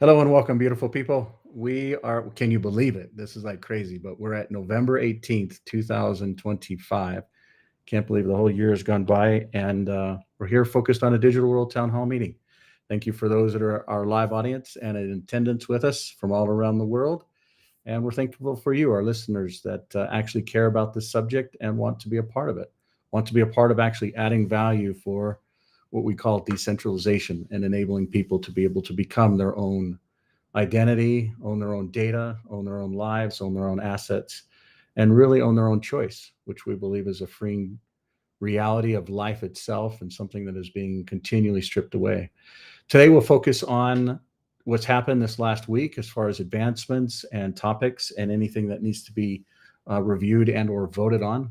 Hello and welcome, beautiful people. Can you believe it? This is like crazy, but we're at November 18th, 2025. Can't believe the whole year has gone by, and we're here focused on a Digital World Town Hall meeting. Thank you for those that are our live audience and in attendance with us from all around the world. And we're thankful for you, our listeners, that actually care about this subject and want to be a part of it, want to be a part of actually adding value for what we call decentralization and enabling people to be able to become their own identity, own their own data, own their own lives, own their own assets, and really own their own choice, which we believe is a freeing reality of life itself and something that is being continually stripped away. Today, we'll focus on what's happened this last week as far as advancements and topics and anything that needs to be reviewed and or voted on.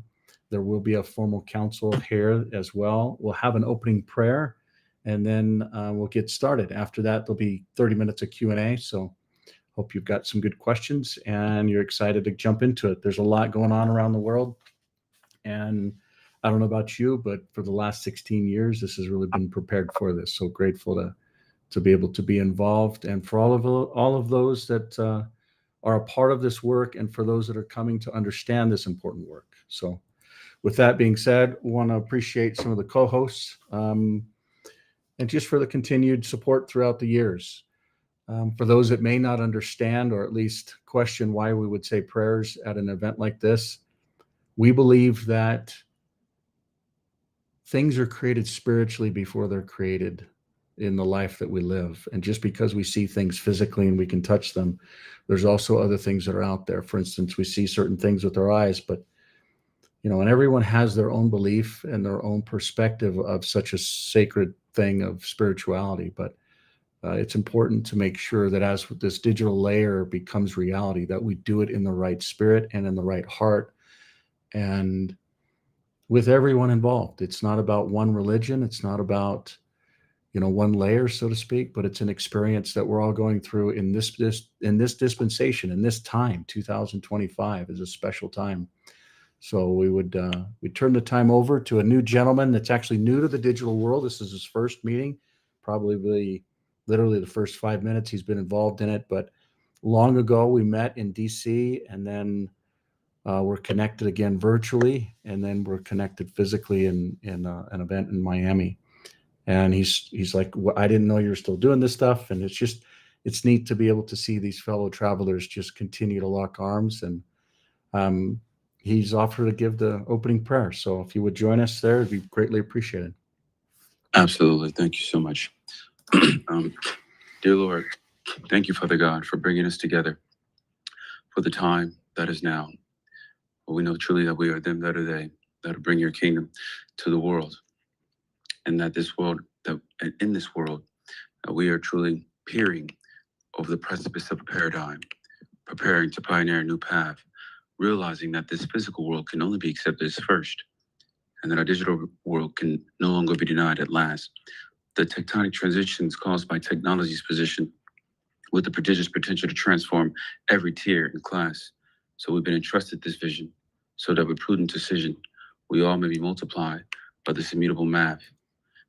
There will be a formal council here as well. We'll have an opening prayer, and then we'll get started. After that, there'll be 30 minutes of Q&A. So hope you've got some good questions and you're excited to jump into it. There's a lot going on around the world. And I don't know about you, but for the last 16 years, this has really been prepared for this. So grateful to be able to be involved, and for all of those that are a part of this work, and for those that are coming to understand this important work. So, with that being said, want to appreciate some of the co-hosts, and just for the continued support throughout the years. For those that may not understand or at least question why we would say prayers at an event like this, we believe that things are created spiritually before they're created in the life that we live. And just because we see things physically and we can touch them, there's also other things that are out there. For instance, we see certain things with our eyes, but and everyone has their own belief and their own perspective of such a sacred thing of spirituality. But it's important to make sure that as this digital layer becomes reality, that we do it in the right spirit and in the right heart, and with everyone involved. It's not about one religion. It's not about one layer, so to speak, but it's an experience that we're all going through in this dispensation, in this time. 2025 is a special time. So we turn the time over to a new gentleman that's actually new to the digital world. This is his first meeting, probably literally the first 5 minutes he's been involved in it. But long ago we met in DC, and then we're connected again virtually, and then we're connected physically in an event in Miami. And he's like, well, I didn't know you were still doing this stuff, and it's neat to be able to see these fellow travelers just continue to lock arms. And he's offered to give the opening prayer. So if you would join us there, it'd be greatly appreciated. Absolutely. Thank you so much. Dear Lord, thank you, Father God, for bringing us together for the time that is now. We know truly that we are them that are they, that will bring your kingdom to the world. And that in this world, that we are truly peering over the precipice of a paradigm, preparing to pioneer a new path, realizing that this physical world can only be accepted as first, and that our digital world can no longer be denied at last. The tectonic transitions caused by technology's position with the prodigious potential to transform every tier and class. So we've been entrusted this vision, so that with prudent decision, we all may be multiplied by this immutable math,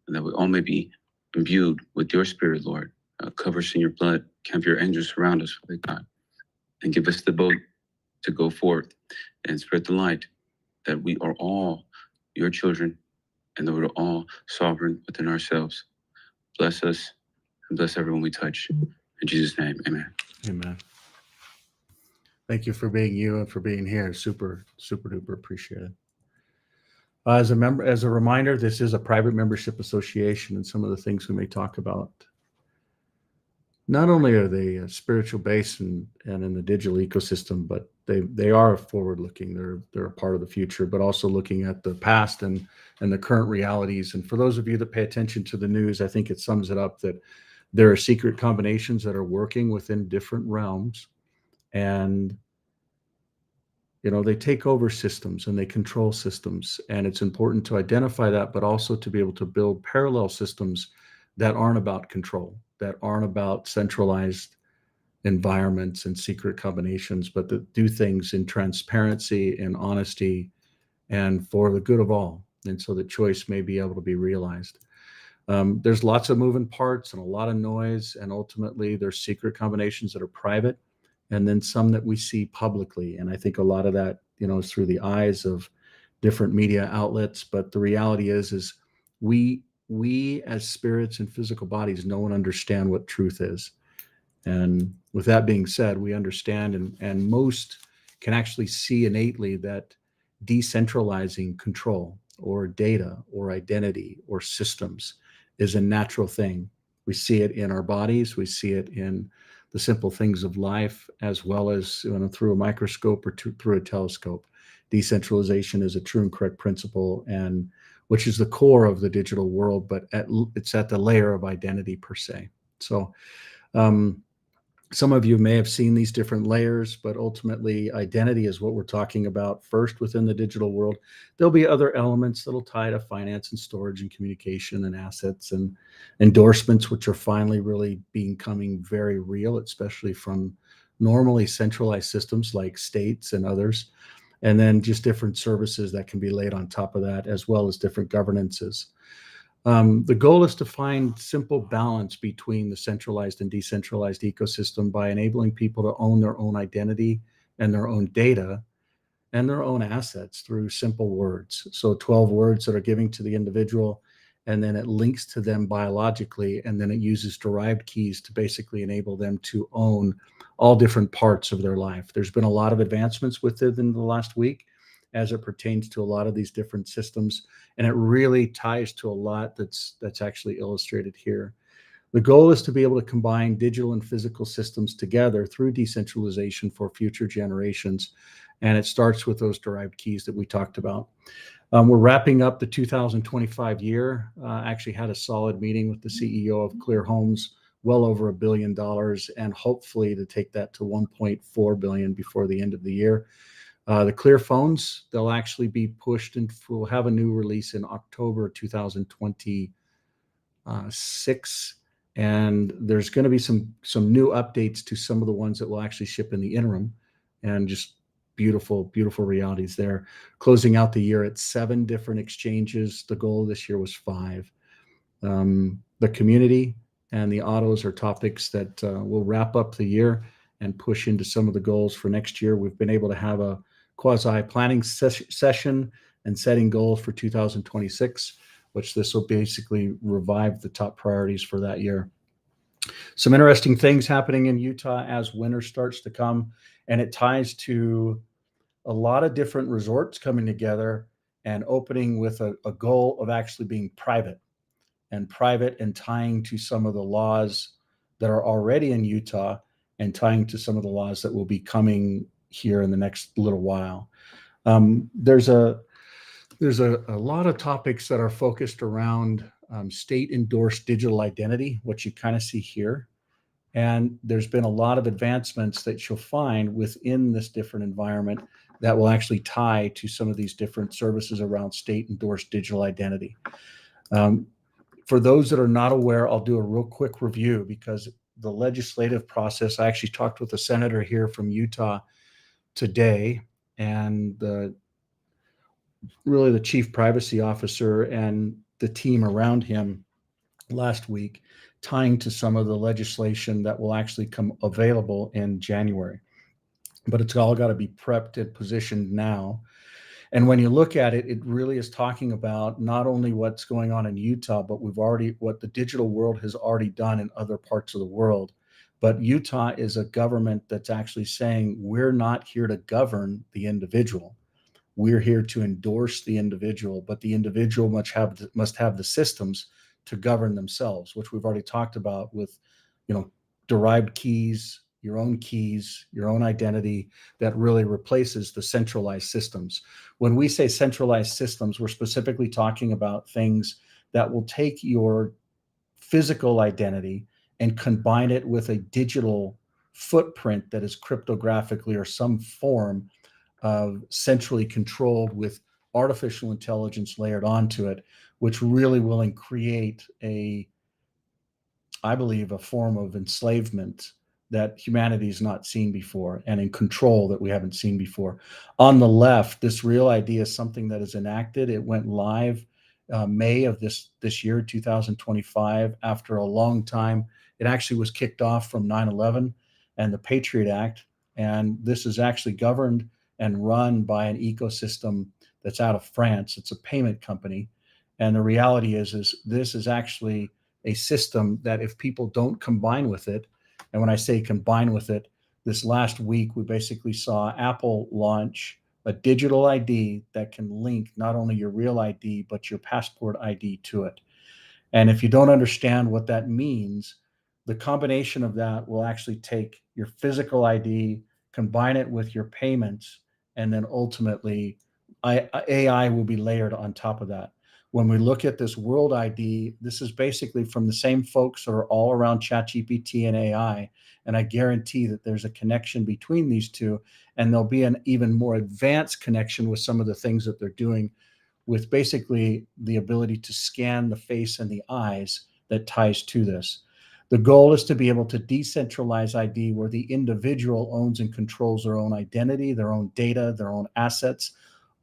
and that we all may be imbued with your spirit, Lord. Cover us in your blood, camp your angels around us, Father God, and give us the boat to go forth and spread the light that we are all your children, and that we're all sovereign within ourselves. Bless us and bless everyone we touch. In Jesus' name, amen. Amen. Thank you for being you and for being here. Super, super duper appreciated. As a reminder, this is a private membership association, and some of the things we may talk about, not only are they spiritual based and in the digital ecosystem, but they are forward looking. They're a part of the future, but also looking at the past and the current realities. And for those of you that pay attention to the news, I think it sums it up that there are secret combinations that are working within different realms, and they take over systems and they control systems. And it's important to identify that, but also to be able to build parallel systems that aren't about control, that aren't about centralized environments and secret combinations, but that do things in transparency and honesty and for the good of all. And so the choice may be able to be realized. There's lots of moving parts and a lot of noise, and ultimately there's secret combinations that are private, and then some that we see publicly. And I think a lot of that, is through the eyes of different media outlets. But the reality is we as spirits and physical bodies know and understand what truth is. And with that being said, we understand and most can actually see innately that decentralizing control or data or identity or systems is a natural thing. We see it in our bodies, we see it in the simple things of life, as well as through a microscope or through a telescope. Decentralization is a true and correct principle, and which is the core of the digital world, but it's at the layer of identity per se. So some of you may have seen these different layers, but ultimately identity is what we're talking about first within the digital world. There'll be other elements that'll tie to finance and storage and communication and assets and endorsements, which are finally really becoming very real, especially from normally centralized systems like states and others. And then just different services that can be laid on top of that, as well as different governances. The goal is to find simple balance between the centralized and decentralized ecosystem by enabling people to own their own identity and their own data and their own assets through simple words. So 12 words that are giving to the individual, and then it links to them biologically, and then it uses derived keys to basically enable them to own all different parts of their life. There's been a lot of advancements with it in the last week as it pertains to a lot of these different systems, and it really ties to a lot that's actually illustrated here. The goal is to be able to combine digital and physical systems together through decentralization for future generations, and it starts with those derived keys that we talked about. We're wrapping up the 2025 year. Actually had a solid meeting with the CEO of Clear Homes, well over $1 billion, and hopefully to take that to 1.4 billion before the end of the year. The Clear phones, they'll actually be pushed, and we'll have a new release in October 2026. And there's going to be some new updates to some of the ones that will actually ship in the interim, and just beautiful, beautiful realities there. Closing out the year at 7 different exchanges. The goal this year was 5. The community and the autos are topics that will wrap up the year and push into some of the goals for next year. We've been able to have a quasi planning session and setting goals for 2026, which this will basically revive the top priorities for that year. Some interesting things happening in Utah as winter starts to come, and it ties to a lot of different resorts coming together and opening with a goal of actually being private and tying to some of the laws that are already in Utah and tying to some of the laws that will be coming here in the next little while. There's a lot of topics that are focused around state endorsed digital identity, what you kind of see here. And there's been a lot of advancements that you'll find within this different environment that will actually tie to some of these different services around state endorsed digital identity. For those that are not aware, I'll do a real quick review because the legislative process, I actually talked with a senator here from Utah today, and really the chief privacy officer and the team around him last week, tying to some of the legislation that will actually come available in January. But it's all got to be prepped and positioned now. And when you look at it, it really is talking about not only what's going on in Utah, but what the digital world has already done in other parts of the world. But Utah is a government that's actually saying, we're not here to govern the individual. We're here to endorse the individual, but the individual must have the systems to govern themselves, which we've already talked about with, derived keys, your own identity that really replaces the centralized systems. When we say centralized systems, we're specifically talking about things that will take your physical identity and combine it with a digital footprint that is cryptographically or some form of centrally controlled with artificial intelligence layered onto it, which really will create I believe, a form of enslavement that humanity has not seen before, and in control that we haven't seen before. On the left, this Real ID is something that is enacted. It went live May of this year, 2025, after a long time. It actually was kicked off from 9/11 and the Patriot Act. And this is actually governed and run by an ecosystem that's out of France. It's a payment company. And the reality is this is actually a system that if people don't combine with it, and when I say combine with it, this last week we basically saw Apple launch a digital ID that can link not only your real ID, but your passport ID to it. And if you don't understand what that means, the combination of that will actually take your physical ID, combine it with your payments, and then ultimately AI will be layered on top of that. When we look at this world ID, this is basically from the same folks that are all around ChatGPT and AI. And I guarantee that there's a connection between these two, and there'll be an even more advanced connection with some of the things that they're doing with basically the ability to scan the face and the eyes that ties to this. The goal is to be able to decentralize ID where the individual owns and controls their own identity, their own data, their own assets,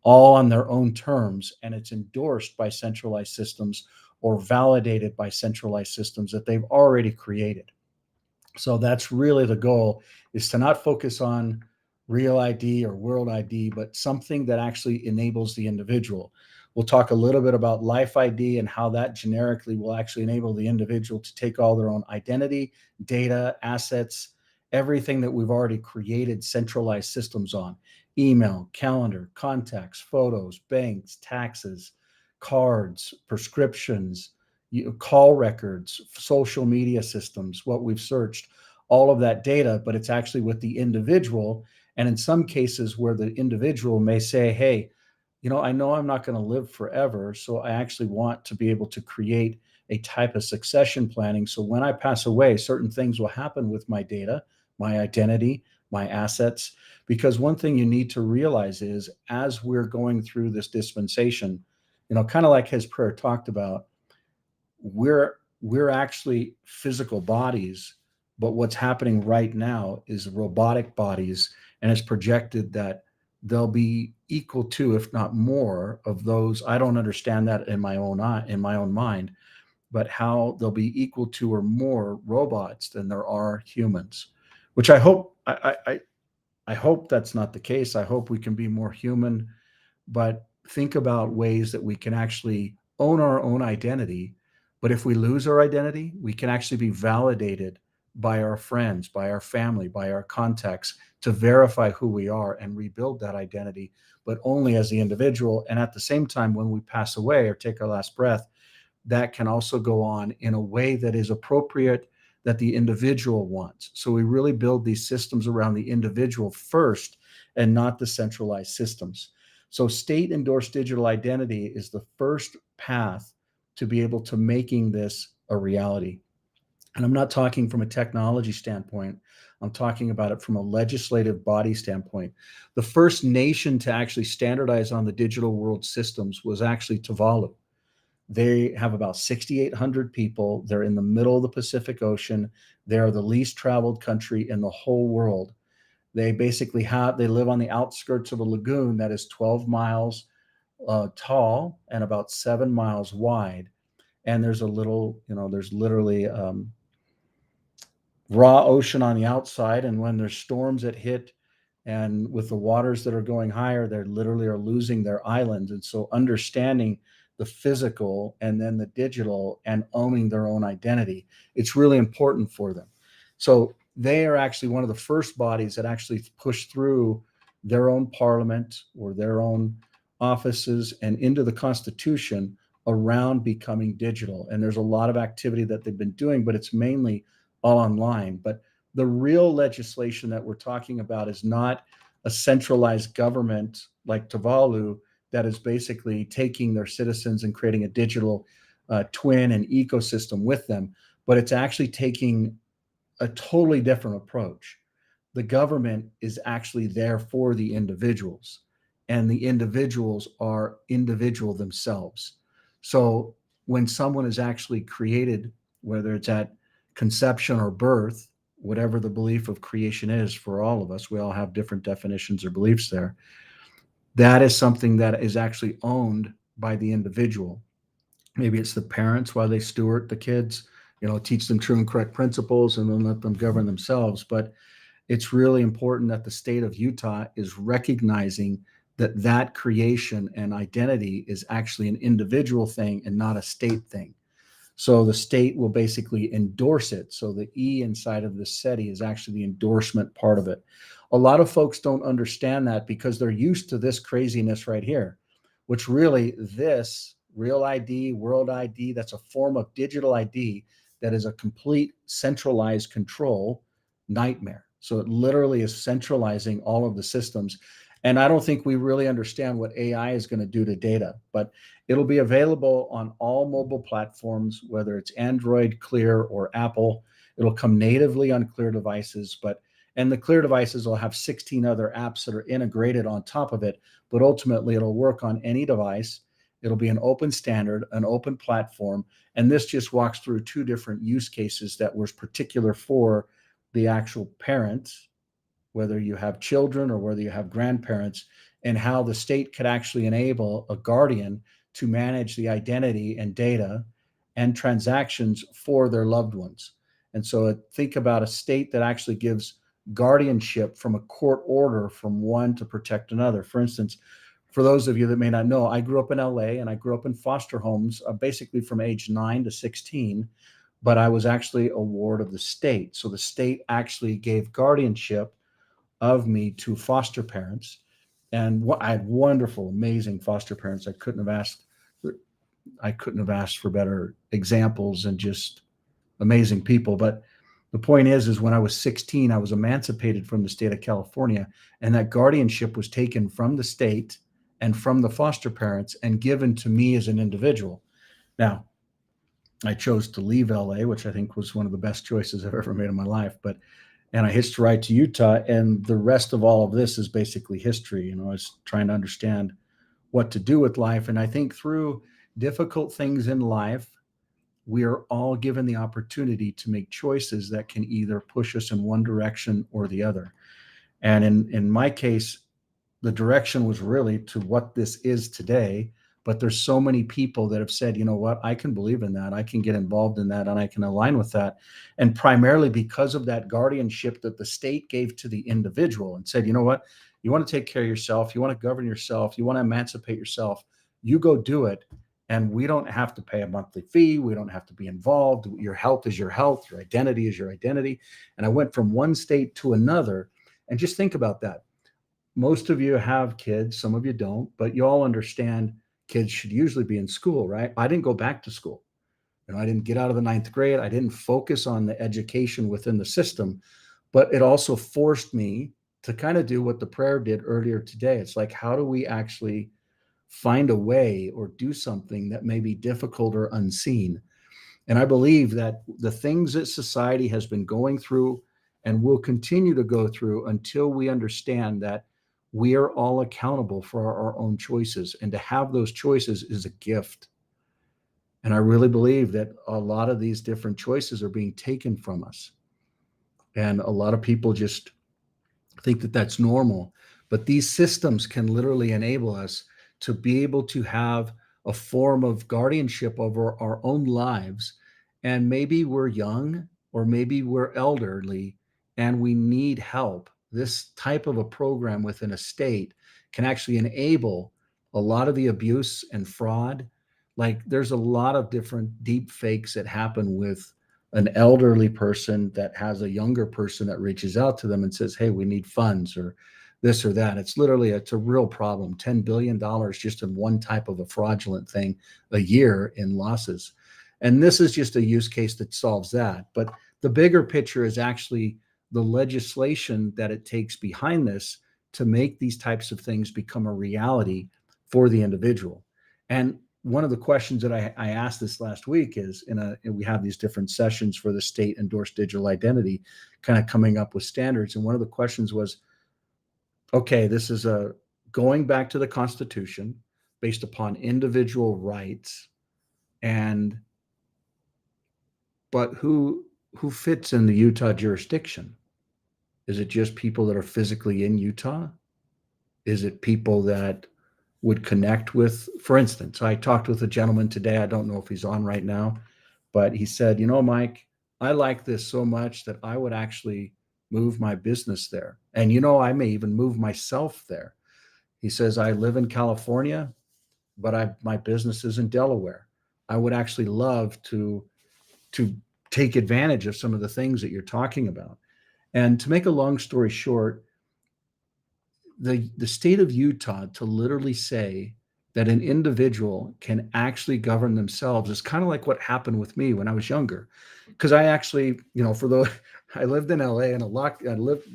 all on their own terms, and it's endorsed by centralized systems or validated by centralized systems that they've already created. So that's really the goal, is to not focus on real ID or world ID, but something that actually enables the individual. We'll talk a little bit about life ID and how that generically will actually enable the individual to take all their own identity, data, assets, everything that we've already created centralized systems on: email, calendar, contacts, photos, banks, taxes, cards, prescriptions, call records, social media systems, what we've searched, all of that data, but it's actually with the individual. And in some cases where the individual may say, hey, I know I'm not going to live forever. So I actually want to be able to create a type of succession planning. So when I pass away, certain things will happen with my data, my identity, my assets. Because one thing you need to realize is, as we're going through this dispensation, kind of like his prayer talked about, we're actually physical bodies, but what's happening right now is robotic bodies, and it's projected that they'll be equal to, if not more, of those. I don't understand that in my own mind, but how they'll be equal to or more robots than there are humans, which I hope that's not the case. I hope we can be more human, but think about ways that we can actually own our own identity. But if we lose our identity, we can actually be validated by our friends, by our family, by our contacts to verify who we are and rebuild that identity, but only as the individual. And at the same time, when we pass away or take our last breath, that can also go on in a way that is appropriate, that the individual wants. So we really build these systems around the individual first and not the centralized systems. So state endorsed digital identity is the first path to be able to making this a reality. And I'm not talking from a technology standpoint. I'm talking about it from a legislative body standpoint. The first nation to actually standardize on the digital world systems was actually Tuvalu. They have about 6,800 people. They're in the middle of the Pacific Ocean. They are the least traveled country in the whole world. They live on the outskirts of a lagoon that is 12 miles tall and about 7 miles wide. And there's there's literally raw ocean on the outside. And when there's storms that hit, and with the waters that are going higher, they literally are losing their islands. And so understanding the physical and then the digital and owning their own identity, it's really important for them. So they are actually one of the first bodies that actually push through their own parliament or their own offices and into the Constitution around becoming digital. And there's a lot of activity that they've been doing, but it's mainly all online. But the real legislation that we're talking about is not a centralized government like Tuvalu that is basically taking their citizens and creating a digital twin and ecosystem with them, but it's actually taking a totally different approach. The government is actually there for the individuals, and the individuals are individual themselves. So when someone is actually created, whether it's at conception or birth, whatever the belief of creation is for all of us, we all have different definitions or beliefs there. That is something that is actually owned by the individual. Maybe it's the parents while they steward the kids, teach them true and correct principles and then let them govern themselves. But it's really important that the state of Utah is recognizing that that creation and identity is actually an individual thing and not a state thing. So the state will basically endorse it. So the E inside of the SETI is actually the endorsement part of it. A lot of folks don't understand that because they're used to this craziness right here, which really this real ID, world ID, that's a form of digital ID that is a complete centralized control nightmare. So it literally is centralizing all of the systems. And I don't think we really understand what AI is going to do to data, but it'll be available on all mobile platforms, whether it's Android, Clear, or Apple. It'll come natively on Clear devices, and the Clear devices will have 16 other apps that are integrated on top of it, but ultimately it'll work on any device. It'll be an open standard, an open platform, and this just walks through two different use cases that was particular for the actual parents, whether you have children or whether you have grandparents, and how the state could actually enable a guardian to manage the identity and data and transactions for their loved ones. And so think about a state that actually gives guardianship from a court order from one to protect another. For instance, for those of you that may not know, I grew up in LA and I grew up in foster homes basically from age 9 to 16, but I was actually a ward of the state. So the state actually gave guardianship of me to foster parents. And I had wonderful, amazing foster parents. I couldn't have asked for better examples and just amazing people. But the point is when I was 16, I was emancipated from the state of California, and that guardianship was taken from the state and from the foster parents and given to me as an individual. Now, I chose to leave LA, which I think was one of the best choices I've ever made in my life. And I hitched a ride to Utah, and the rest of all of this is basically history. I was trying to understand what to do with life. And I think through difficult things in life, we are all given the opportunity to make choices that can either push us in one direction or the other. And in my case, the direction was really to what this is today. But there's so many people that have said, you know what, I can believe in that. I can get involved in that and I can align with that. And primarily because of that guardianship that the state gave to the individual and said, you know what, you want to take care of yourself, you want to govern yourself, you want to emancipate yourself, you go do it. And we don't have to pay a monthly fee. We don't have to be involved. Your health is your health. Your identity is your identity. And I went from one state to another. And just think about that. Most of you have kids, some of you don't, but you all understand kids should usually be in school, right? I didn't go back to school. I didn't get out of the ninth grade. I didn't focus on the education within the system, but it also forced me to kind of do what the prayer did earlier today. It's like, how do we actually find a way or do something that may be difficult or unseen? And I believe that the things that society has been going through and will continue to go through until we understand that we are all accountable for our own choices. And to have those choices is a gift. And I really believe that a lot of these different choices are being taken from us. And a lot of people just think that that's normal. But these systems can literally enable us to be able to have a form of guardianship over our own lives. And maybe we're young or maybe we're elderly and we need help. This type of a program within a state can actually enable a lot of the abuse and fraud. Like there's a lot of different deep fakes that happen with an elderly person that has a younger person that reaches out to them and says, hey, we need funds or this or that. It's a real problem. $10 billion just in one type of a fraudulent thing a year in losses. And this is just a use case that solves that. But the bigger picture is actually the legislation that it takes behind this to make these types of things become a reality for the individual. And one of the questions that I asked this last week is and we have these different sessions for the state endorsed digital identity, kind of coming up with standards. And one of the questions was, okay, this is going back to the Constitution based upon individual rights, but who fits in the Utah jurisdiction? Is it just people that are physically in Utah? Is it people that would connect with, for instance, I talked with a gentleman today. I don't know if he's on right now, but he said, you know, Mike, I like this so much that I would actually move my business there. And, you know, I may even move myself there. He says, I live in California, but my business is in Delaware. I would actually love to take advantage of some of the things that you're talking about. And to make a long story short, the state of Utah to literally say that an individual can actually govern themselves is kind of like what happened with me when I was younger. Because I actually, you know, for the I lived in LA in I lived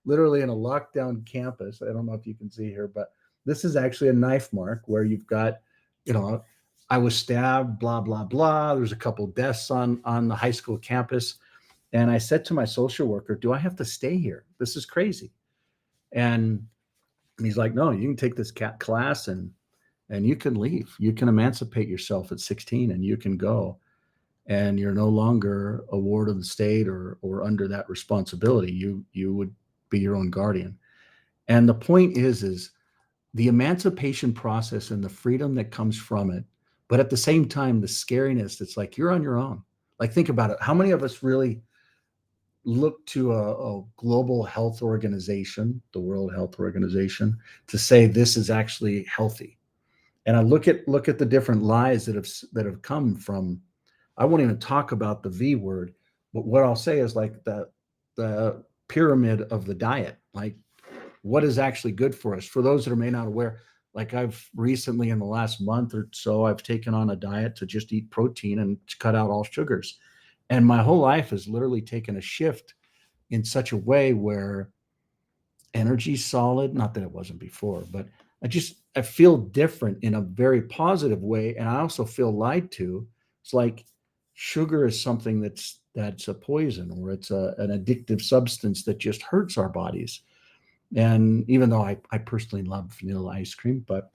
literally in a lockdown campus. I don't know if you can see here, but this is actually a knife mark where you've got, you know, I was stabbed, blah, blah, blah. There's a couple deaths on the high school campus. And I said to my social worker, do I have to stay here? This is crazy. And he's like, no, you can take this class and you can leave. You can emancipate yourself at 16 and you can go. And you're no longer a ward of the state or under that responsibility. You would be your own guardian. And the point is the emancipation process and the freedom that comes from it, but at the same time, the scariness that's like you're on your own. Like think about it. How many of us really look to a global health organization, the World Health Organization, to say this is actually healthy? And I look at the different lies that have come from. I won't even talk about the V word, but what I'll say is like the pyramid of the diet, like what is actually good for us. For those that are may not aware, like I've recently in the last month or so, I've taken on a diet to just eat protein and cut out all sugars. And my whole life has literally taken a shift in such a way where energy's solid, not that it wasn't before, but I feel different in a very positive way. And I also feel lied to. It's like sugar is something that's a poison, or it's an addictive substance that just hurts our bodies. And even though I personally love vanilla ice cream, but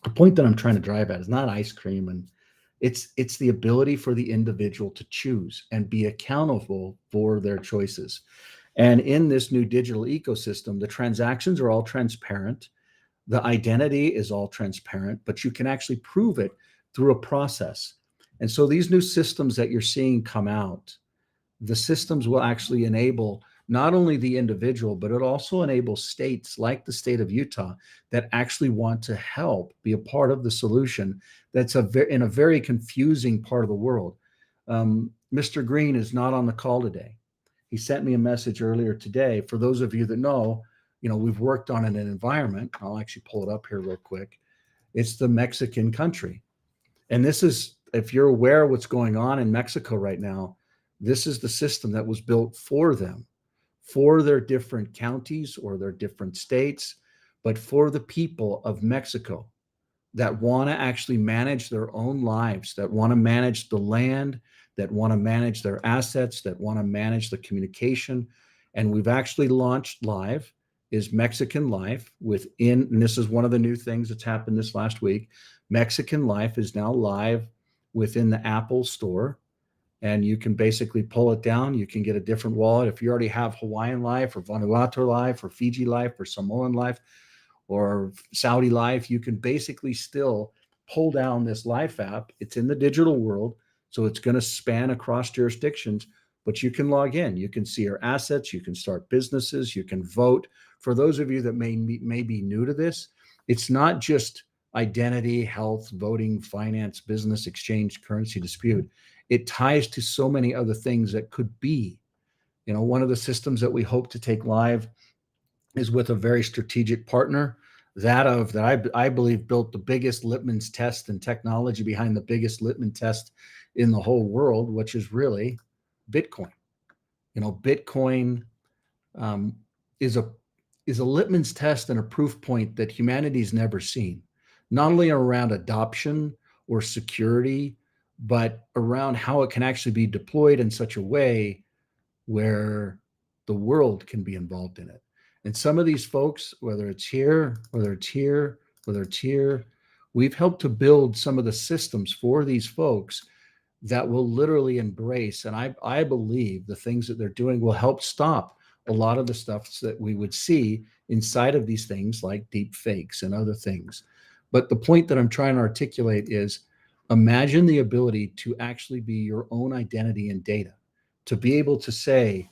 the point that I'm trying to drive at is not ice cream, and it's the ability for the individual to choose and be accountable for their choices. And in this new digital ecosystem, the transactions are all transparent. The identity is all transparent, but you can actually prove it through a process. And so these new systems that you're seeing come out, the systems will actually enable not only the individual, but it also enables states like the state of Utah that actually want to help be a part of the solution. That's in a very confusing part of the world. Mr. Green is not on the call today. He sent me a message earlier today. For those of you that know, you know, we've worked on an environment. I'll actually pull it up here real quick. It's the Mexican country. And this is, if you're aware of what's going on in Mexico right now, this is the system that was built for them, for their different counties or their different states, but for the people of Mexico that want to actually manage their own lives, that want to manage the land, that want to manage their assets, that want to manage the communication. And we've actually launched live is Mexican Life within, and this is one of the new things that's happened this last week. Mexican Life is now live within the Apple Store, and you can basically pull it down. You can get a different wallet. If you already have Hawaiian Life or Vanuatu Life or Fiji Life or Samoan Life or Saudi Life, you can basically still pull down this Life app. It's in the digital world, so it's going to span across jurisdictions, but you can log in. You can see your assets. You can start businesses. You can vote. For those of you that may be new to this, it's not just identity, health, voting, finance, business, exchange, currency, dispute. It ties to so many other things that could be. You know, one of the systems that we hope to take live is with a very strategic partner, that I believe built the biggest litmus test and technology behind the biggest litmus test in the whole world, which is really Bitcoin. You know, Bitcoin is a litmus test and a proof point that humanity's never seen, not only around adoption or security, but around how it can actually be deployed in such a way where the world can be involved in it. And some of these folks, whether it's here, whether it's here, whether it's here, we've helped to build some of the systems for these folks that will literally embrace. And I believe the things that they're doing will help stop a lot of the stuff that we would see inside of these things like deep fakes and other things. But the point that I'm trying to articulate is imagine the ability to actually be your own identity in data, to be able to say,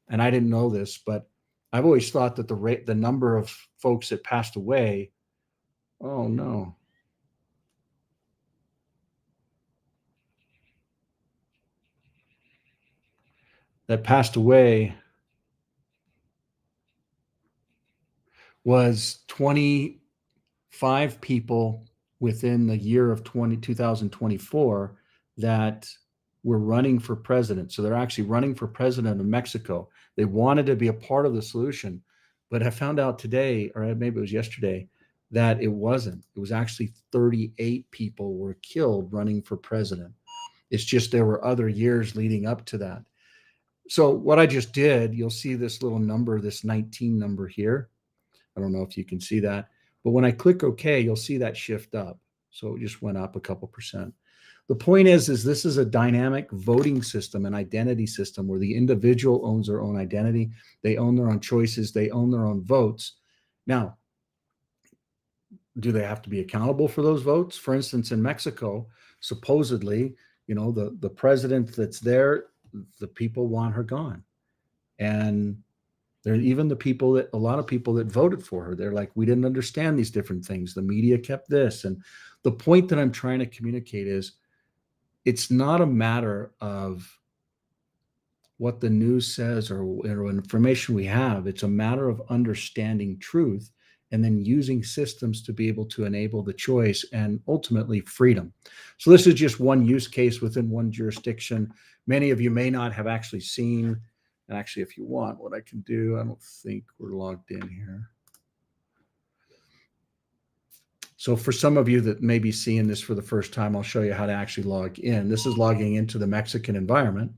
and I didn't know this, but I've always thought that the number of folks that passed away, oh no, that passed away was 25 people within the year of 2024 that were running for president. So they're actually running for president of Mexico. They wanted to be a part of the solution, but I found out today, or maybe it was yesterday, that it wasn't. It was actually 38 people were killed running for president. It's just there were other years leading up to that. So what I just did, you'll see this little number, this 19 number here. I don't know if you can see that, but when I click OK, you'll see that shift up. So it just went up a couple percent. The point is this is a dynamic voting system, an identity system where the individual owns their own identity. They own their own choices. They own their own votes. Now, do they have to be accountable for those votes? For instance, in Mexico, supposedly, the president that's there, the people want her gone. And there are even a lot of people that voted for her. They're like, we didn't understand these different things. The media kept this. And the point that I'm trying to communicate is it's not a matter of what the news says or information we have. It's a matter of understanding truth and then using systems to be able to enable the choice and ultimately freedom. So this is just one use case within one jurisdiction. Many of you may not have actually seen. And actually, if you want, what I can do, I don't think we're logged in here. So for some of you that may be seeing this for the first time, I'll show you how to actually log in. This is logging into the Mexican environment.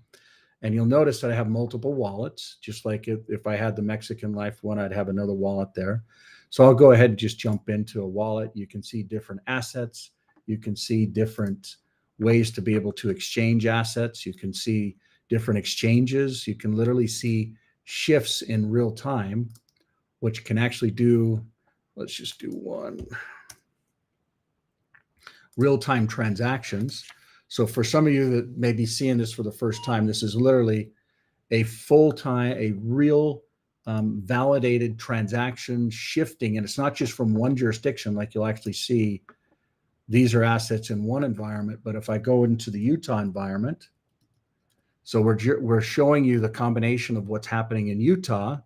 And you'll notice that I have multiple wallets, just like if I had the Mexican Life one, I'd have another wallet there. So I'll go ahead and just jump into a wallet. You can see different assets. You can see different ways to be able to exchange assets. You can see different exchanges. You can literally see shifts in real time, which can actually do, let's just do one, real-time transactions. So for some of you that may be seeing this for the first time, this is literally a real validated transaction shifting. And it's not just from one jurisdiction, like you'll actually see these are assets in one environment. But if I go into the Utah environment, so we're showing you the combination of what's happening in Utah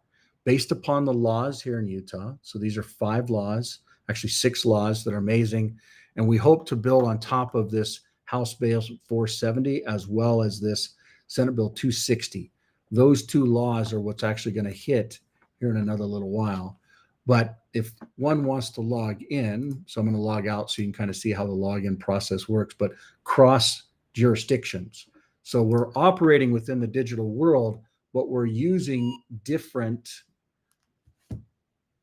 based upon the laws here in Utah. So these are 5 laws, actually 6 laws that are amazing. And we hope to build on top of this House Bill 470 as well as this Senate Bill 260. Those 2 laws are what's actually going to hit here in another little while. But if one wants to log in, so I'm going to log out so you can kind of see how the login process works, but cross jurisdictions. So we're operating within the digital world, but we're using different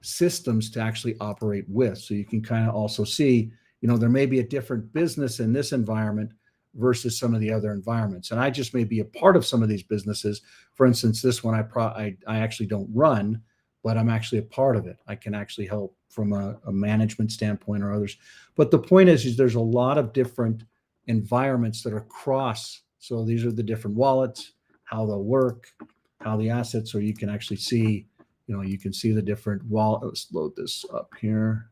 systems to actually operate with. So you can kind of also see, there may be a different business in this environment versus some of the other environments. And I just may be a part of some of these businesses. For instance, this one I actually don't run, but I'm actually a part of it. I can actually help from a management standpoint or others. But the point is there's a lot of different environments that are cross. So these are the different wallets, how they'll work, how the assets, or you can actually see, you can see the different wallet. Let's load this up here.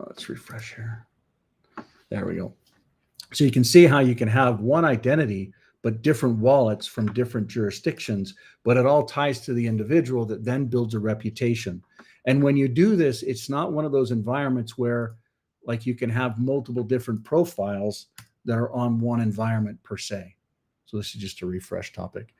Let's refresh here. There we go. So you can see how you can have one identity, but different wallets from different jurisdictions, but it all ties to the individual that then builds a reputation. And when you do this, it's not one of those environments where like you can have multiple different profiles that are on one environment per se. So this is just a refresh topic.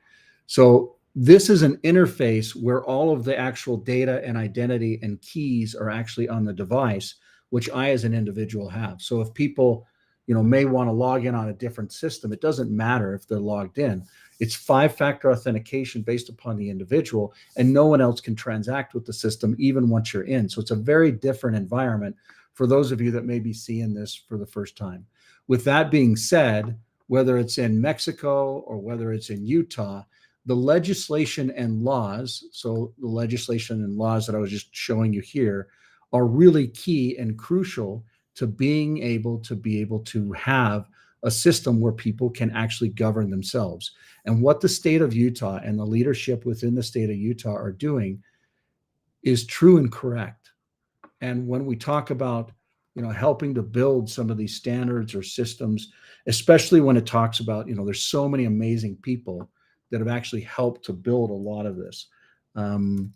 So this is an interface where all of the actual data and identity and keys are actually on the device, which I as an individual have. So if people, may want to log in on a different system, it doesn't matter if they're logged in. It's 5-factor authentication based upon the individual, and no one else can transact with the system even once you're in. So it's a very different environment for those of you that may be seeing this for the first time. With that being said, whether it's in Mexico or whether it's in Utah, the legislation and laws, so the legislation and laws that I was just showing you here, are really key and crucial to being able to have a system where people can actually govern themselves. And what the state of Utah and the leadership within the state of Utah are doing is true and correct. And when we talk about, helping to build some of these standards or systems, especially when it talks about, there's so many amazing people that have actually helped to build a lot of this. Phil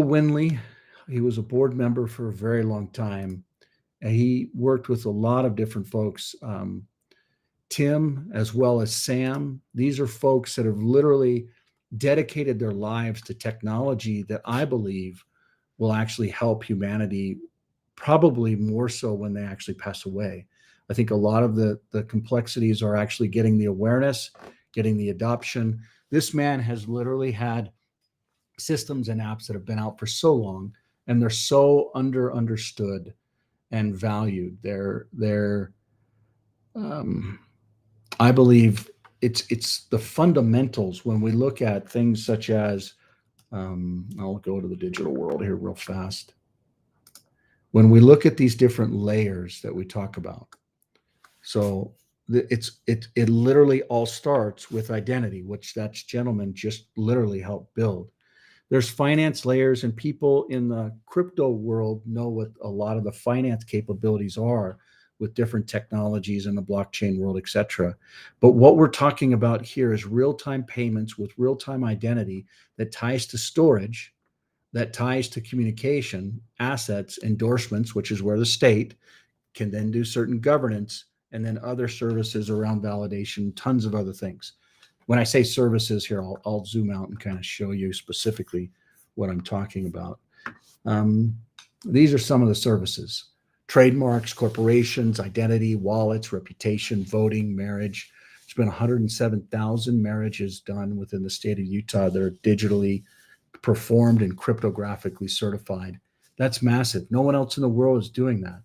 Winley, he was a board member for a very long time. And he worked with a lot of different folks, Tim as well as Sam. These are folks that have literally dedicated their lives to technology that I believe will actually help humanity, probably more so when they actually pass away. I think a lot of the complexities are actually getting the awareness, getting the adoption. This man has literally had systems and apps that have been out for so long, and they're so understood and valued. I believe it's the fundamentals when we look at things such as, I'll go to the digital world here real fast. When we look at these different layers that we talk about, so it literally all starts with identity, which that gentleman just literally helped build. There's finance layers, and people in the crypto world know what a lot of the finance capabilities are with different technologies in the blockchain world, et cetera. But what we're talking about here is real-time payments with real-time identity that ties to storage, that ties to communication, assets, endorsements, which is where the state can then do certain governance, and then other services around validation, tons of other things. When I say services here, I'll zoom out and kind of show you specifically what I'm talking about. These are some of the services: trademarks, corporations, identity, wallets, reputation, voting, marriage. There's been 107,000 marriages done within the state of Utah that are digitally performed and cryptographically certified. That's massive. No one else in the world is doing that.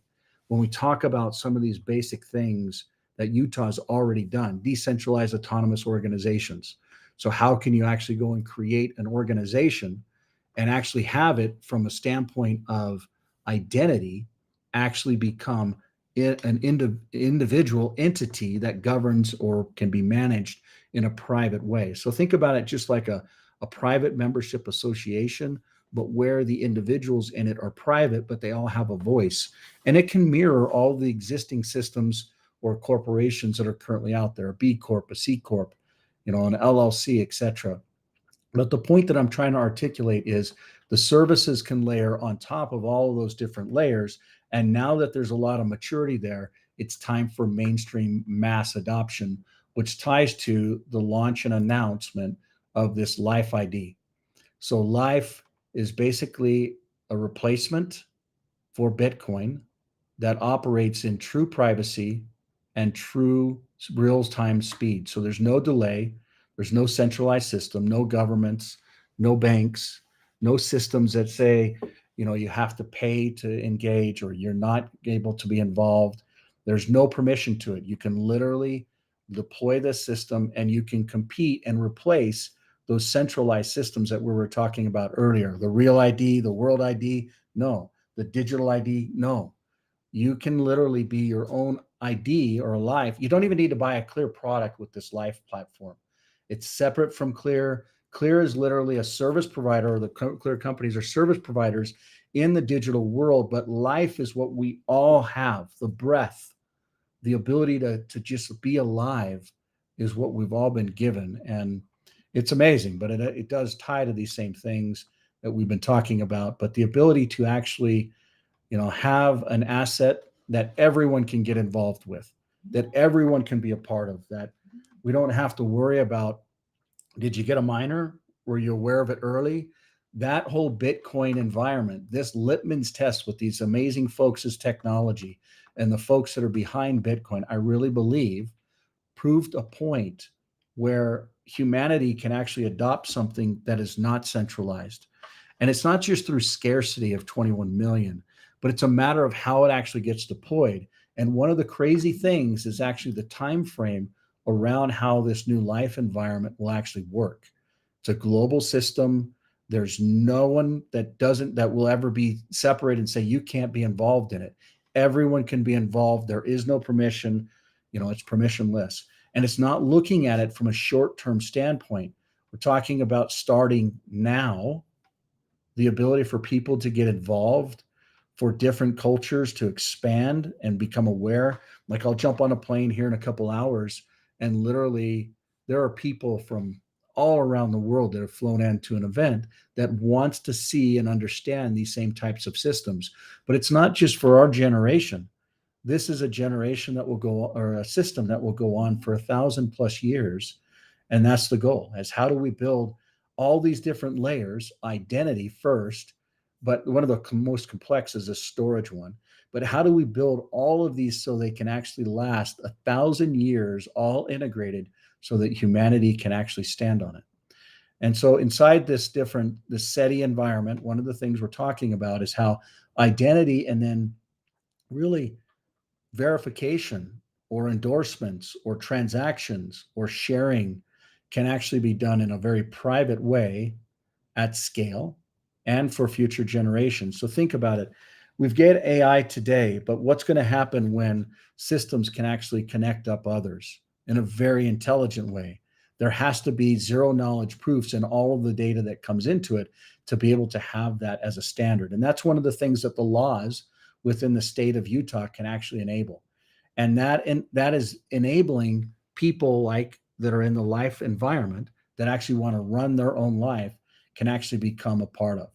When we talk about some of these basic things that Utah's already done, decentralized autonomous organizations. So how can you actually go and create an organization and actually have it from a standpoint of identity actually become an individual entity that governs or can be managed in a private way? So think about it just like a private membership association, but where the individuals in it are private, but they all have a voice. And it can mirror all the existing systems or corporations that are currently out there: a B Corp, a C Corp, an LLC, et cetera. But the point that I'm trying to articulate is the services can layer on top of all of those different layers. And now that there's a lot of maturity there, it's time for mainstream mass adoption, which ties to the launch and announcement of this Life ID. So Life is basically a replacement for Bitcoin that operates in true privacy and true real-time speed. So there's no delay, there's no centralized system, no governments, no banks, no systems that say, you have to pay to engage or you're not able to be involved. There's no permission to it. You can literally deploy this system and you can compete and replace those centralized systems that we were talking about earlier. The Real ID, the World ID, no. The Digital ID, no. You can literally be your own ID or Life. You don't even need to buy a Clear product with this Life platform. It's separate from Clear. Clear is literally a service provider, or the Clear companies are service providers in the digital world, but Life is what we all have. The breath, the ability to just be alive is what we've all been given. And it's amazing, but it does tie to these same things that we've been talking about. But the ability to actually, have an asset that everyone can get involved with, that everyone can be a part of, that we don't have to worry about, did you get a miner? Were you aware of it early? That whole Bitcoin environment, this litmus test with these amazing folks' technology and the folks that are behind Bitcoin, I really believe proved a point where humanity can actually adopt something that is not centralized. And it's not just through scarcity of 21 million, but it's a matter of how it actually gets deployed. And one of the crazy things is actually the time frame around how this new life environment will actually work. It's a global system. There's no one that will ever be separated and say you can't be involved in it. Everyone can be involved. There is no permission. It's permissionless. And it's not looking at it from a short-term standpoint. We're talking about starting now, the ability for people to get involved, for different cultures to expand and become aware. Like I'll jump on a plane here in a couple hours, and literally there are people from all around the world that have flown into an event that wants to see and understand these same types of systems. But it's not just for our generation. This is a generation that will go, or a system that will go on for 1,000+ years. And that's the goal, is how do we build all these different layers, identity first, but one of the most complex is a storage one. But how do we build all of these so they can actually last 1,000 years, all integrated, so that humanity can actually stand on it? And so inside this SETI environment, one of the things we're talking about is how identity and then really verification or endorsements or transactions or sharing can actually be done in a very private way at scale and for future generations. So think about it. We've got AI today, but what's going to happen when systems can actually connect up others in a very intelligent way? There has to be zero knowledge proofs in all of the data that comes into it to be able to have that as a standard. And that's one of the things that the laws within the state of Utah can actually enable. And that is enabling people like that are in the life environment that actually want to run their own life can actually become a part of.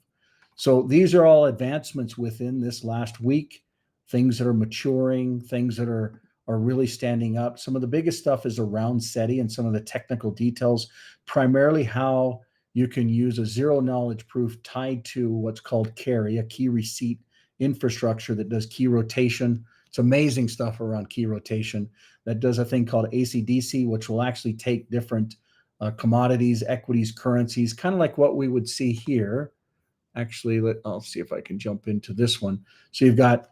So these are all advancements within this last week, things that are maturing, things that are really standing up. Some of the biggest stuff is around SETI and some of the technical details, primarily how you can use a zero knowledge proof tied to what's called KERI, a key receipt infrastructure that does key rotation. It's amazing stuff around key rotation that does a thing called ACDC, which will actually take different commodities, equities, currencies, kind of like what we would see here. Actually, I'll see if I can jump into this one. So you've got,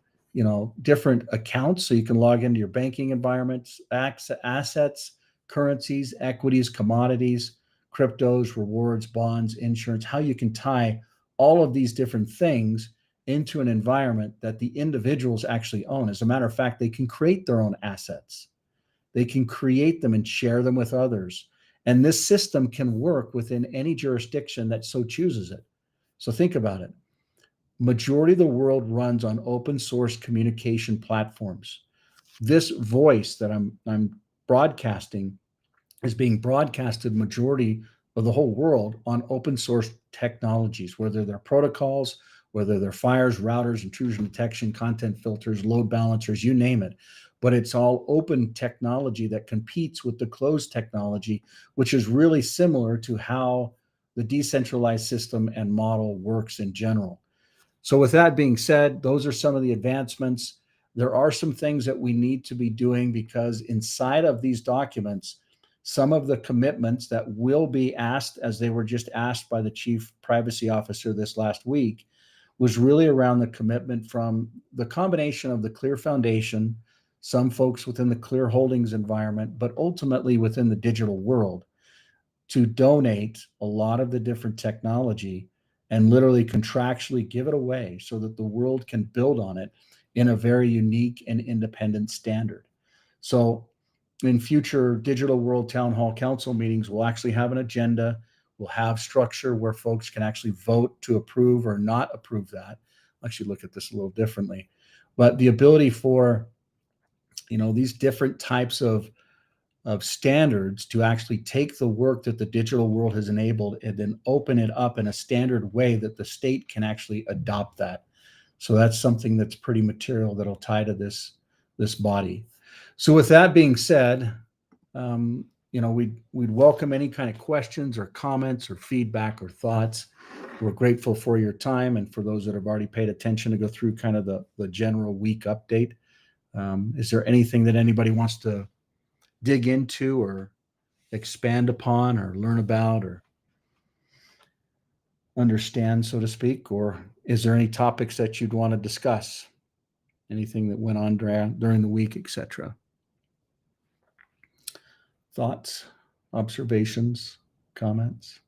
different accounts. So you can log into your banking environments, assets, currencies, equities, commodities, cryptos, rewards, bonds, insurance, how you can tie all of these different things into an environment that the individuals actually own. As a matter of fact, they can create their own assets. They can create them and share them with others. And this system can work within any jurisdiction that so chooses it. So think about it. Majority of the world runs on open source communication platforms. This voice that I'm broadcasting is being broadcasted majority of the whole world on open source technologies, whether they're protocols, whether they're fires, routers, intrusion detection, content filters, load balancers, you name it. But it's all open technology that competes with the closed technology, which is really similar to how the decentralized system and model works in general. So with that being said, those are some of the advancements. There are some things that we need to be doing because inside of these documents, some of the commitments that will be asked, as they were just asked by the chief privacy officer this last week, was really around the commitment from the combination of the Clear Foundation, some folks within the Clear Holdings environment, but ultimately within the digital world, to donate a lot of the different technology and literally contractually give it away so that the world can build on it in a very unique and independent standard. So in future Digital World Town Hall Council meetings, we'll actually have an agenda. We'll have structure where folks can actually vote to approve or not approve that. I'll actually look at this a little differently. But the ability for, these different types of standards to actually take the work that the digital world has enabled and then open it up in a standard way that the state can actually adopt that. So that's something that's pretty material that'll tie to this body. So with that being said, we'd welcome any kind of questions or comments or feedback or thoughts. We're grateful for your time and for those that have already paid attention to go through kind of the general week update. Is there anything that anybody wants to dig into or expand upon or learn about or understand, so to speak? Or is there any topics that you'd want to discuss? Anything that went on during the week, etc.? thoughts, observations, comments?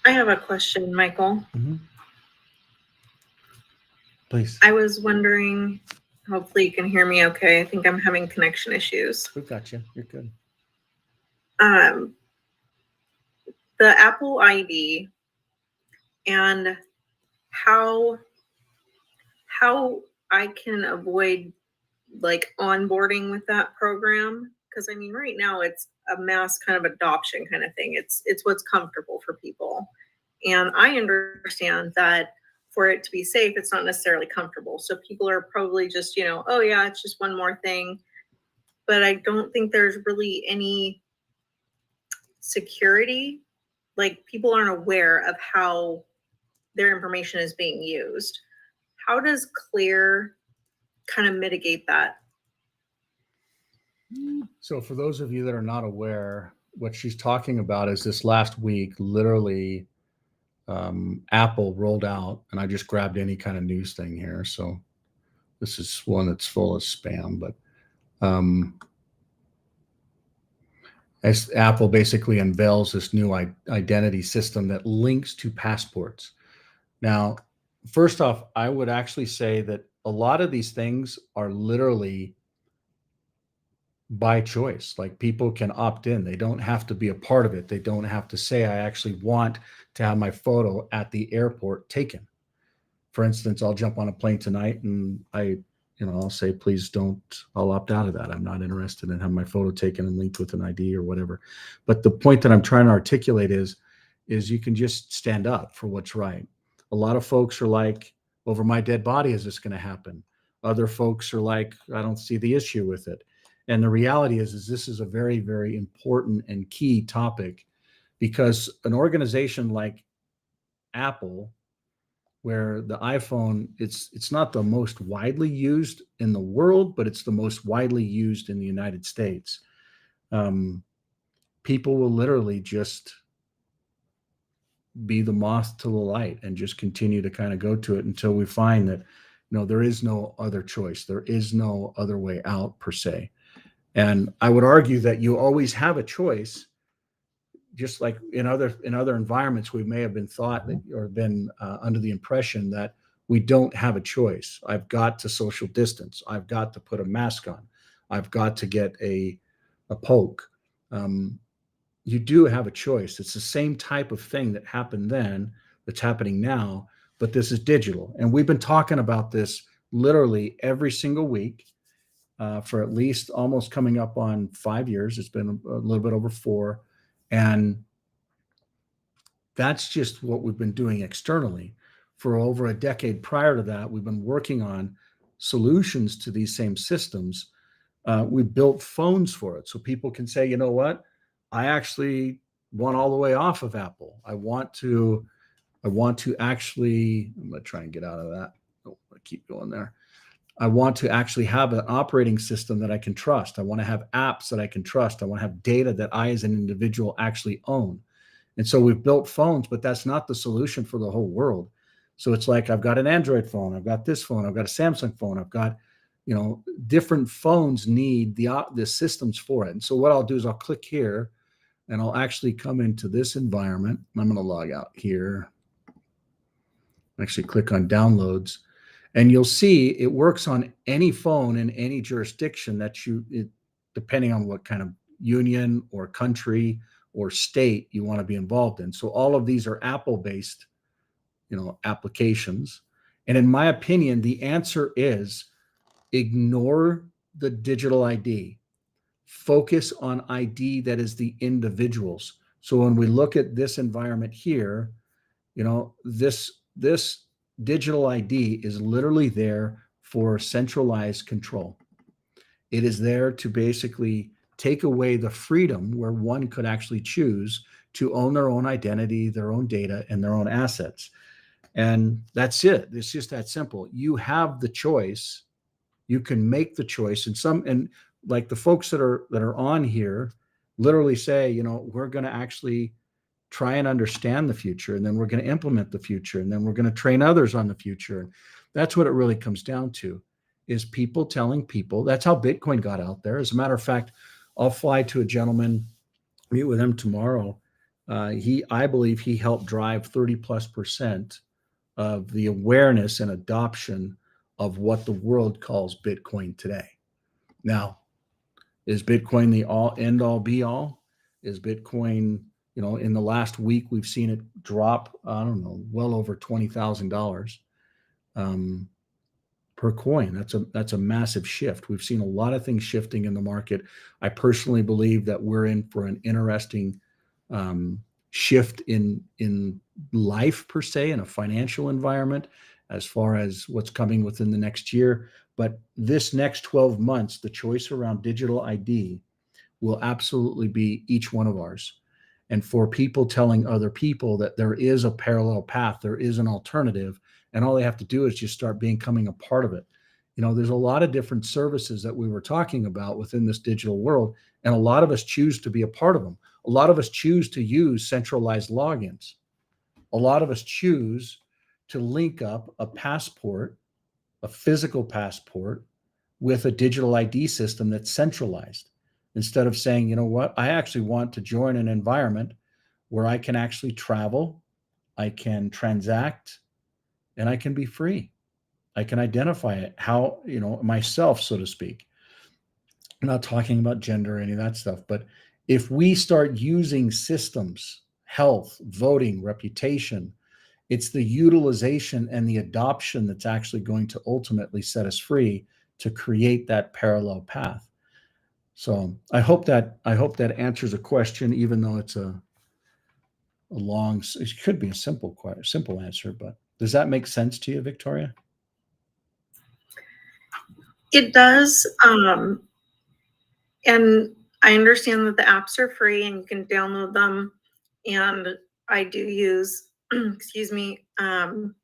I have a question, Michael. Please. I was wondering, hopefully you can hear me okay. I think I'm having connection issues. We've got you. You're good. The Apple ID and how I can avoid like onboarding with that program, because I mean right now it's a mass kind of adoption kind of thing. It's what's comfortable for people, and I understand that for it to be safe, it's not necessarily comfortable. So people are probably just, oh yeah, it's just one more thing. But I don't think there's really any security. Like people aren't aware of how their information is being used. How does Clear kind of mitigate that? So for those of you that are not aware, what she's talking about is this last week, literally, Apple rolled out, and I just grabbed any kind of news thing here. So this is one that's full of spam, but as Apple basically unveils this new identity system that links to passports. Now, first off, I would actually say that a lot of these things are literally by choice. Like people can opt in. They don't have to be a part of it. They don't have to say, I actually want to have my photo at the airport taken. For instance, I'll jump on a plane tonight and I'll say, please don't, I'll opt out of that. I'm not interested in having my photo taken and linked with an ID or whatever. But the point that I'm trying to articulate is you can just stand up for what's right. A lot of folks are like, over my dead body, is this going to happen? Other folks are like, I don't see the issue with it. And the reality is this is a very, very important and key topic, because an organization like Apple, where the iPhone, it's not the most widely used in the world, but it's the most widely used in the United States. People will literally just be the moth to the light and just continue to kind of go to it until we find that, there is no other choice. There is no other way out per se. And I would argue that you always have a choice, just like in other environments, we may have been thought that, or been under the impression that we don't have a choice. I've got to social distance. I've got to put a mask on. I've got to get a poke. You do have a choice. It's the same type of thing that happened then that's happening now, but this is digital. And we've been talking about this literally every single week for at least almost coming up on 5 years. It's been a little bit over 4. And that's just what we've been doing externally. For over a decade prior to that, we've been working on solutions to these same systems. We built phones for it. So people can say, you know what? I actually want all the way off of Apple. I want to actually, I'm going to try and get out of that. Oh, I keep going there. I want to actually have an operating system that I can trust. I want to have apps that I can trust. I want to have data that I as an individual actually own. And so we've built phones, but that's not the solution for the whole world. So it's like, I've got an Android phone. I've got this phone. I've got a Samsung phone. I've got, different phones need the systems for it. And so what I'll do is I'll click here and I'll actually come into this environment. I'm going to log out here. Actually click on downloads. And you'll see it works on any phone in any jurisdiction that depending on what kind of union or country or state you want to be involved in. So all of these are Apple-based, applications. And in my opinion, the answer is ignore the digital ID. Focus on ID that is the individuals. So when we look at this environment here, this digital ID is literally there for centralized control. It is there to basically take away the freedom where one could actually choose to own their own identity, their own data, and their own assets. And that's it. It's just that simple. You have the choice. You can make the choice. And like the folks that are on here literally say, we're going to actually try and understand the future, and then we're going to implement the future, and then we're going to train others on the future. And that's what it really comes down to. is people telling people. That's how Bitcoin got out there. As a matter of fact, I'll fly to a gentleman, meet with him tomorrow. I believe he helped drive 30+% of the awareness and adoption of what the world calls Bitcoin today. Now, is Bitcoin the end all be all? Is Bitcoin, in the last week, we've seen it drop, I don't know, well over $20,000 per coin. That's a massive shift. We've seen a lot of things shifting in the market. I personally believe that we're in for an interesting shift in life per se, in a financial environment, as far as what's coming within the next year. But this next 12 months, the choice around digital ID will absolutely be each one of ours. And for people telling other people that there is a parallel path, there is an alternative, and all they have to do is just start becoming a part of it. There's a lot of different services that we were talking about within this digital world, and a lot of us choose to be a part of them. A lot of us choose to use centralized logins. A lot of us choose to link up a passport, a physical passport, with a digital ID system that's centralized, instead of saying, you know what, I actually want to join an environment where I can actually travel, I can transact, and I can be free. I can identify it how, myself, so to speak. I'm not talking about gender or any of that stuff, but if we start using systems, health, voting, reputation, it's the utilization and the adoption that's actually going to ultimately set us free to create that parallel path. So I hope that answers a question, even though it's a long, it could be a simple answer, but does that make sense to you, Victoria? It does. And I understand that the apps are free and you can download them. And I do use, excuse me, an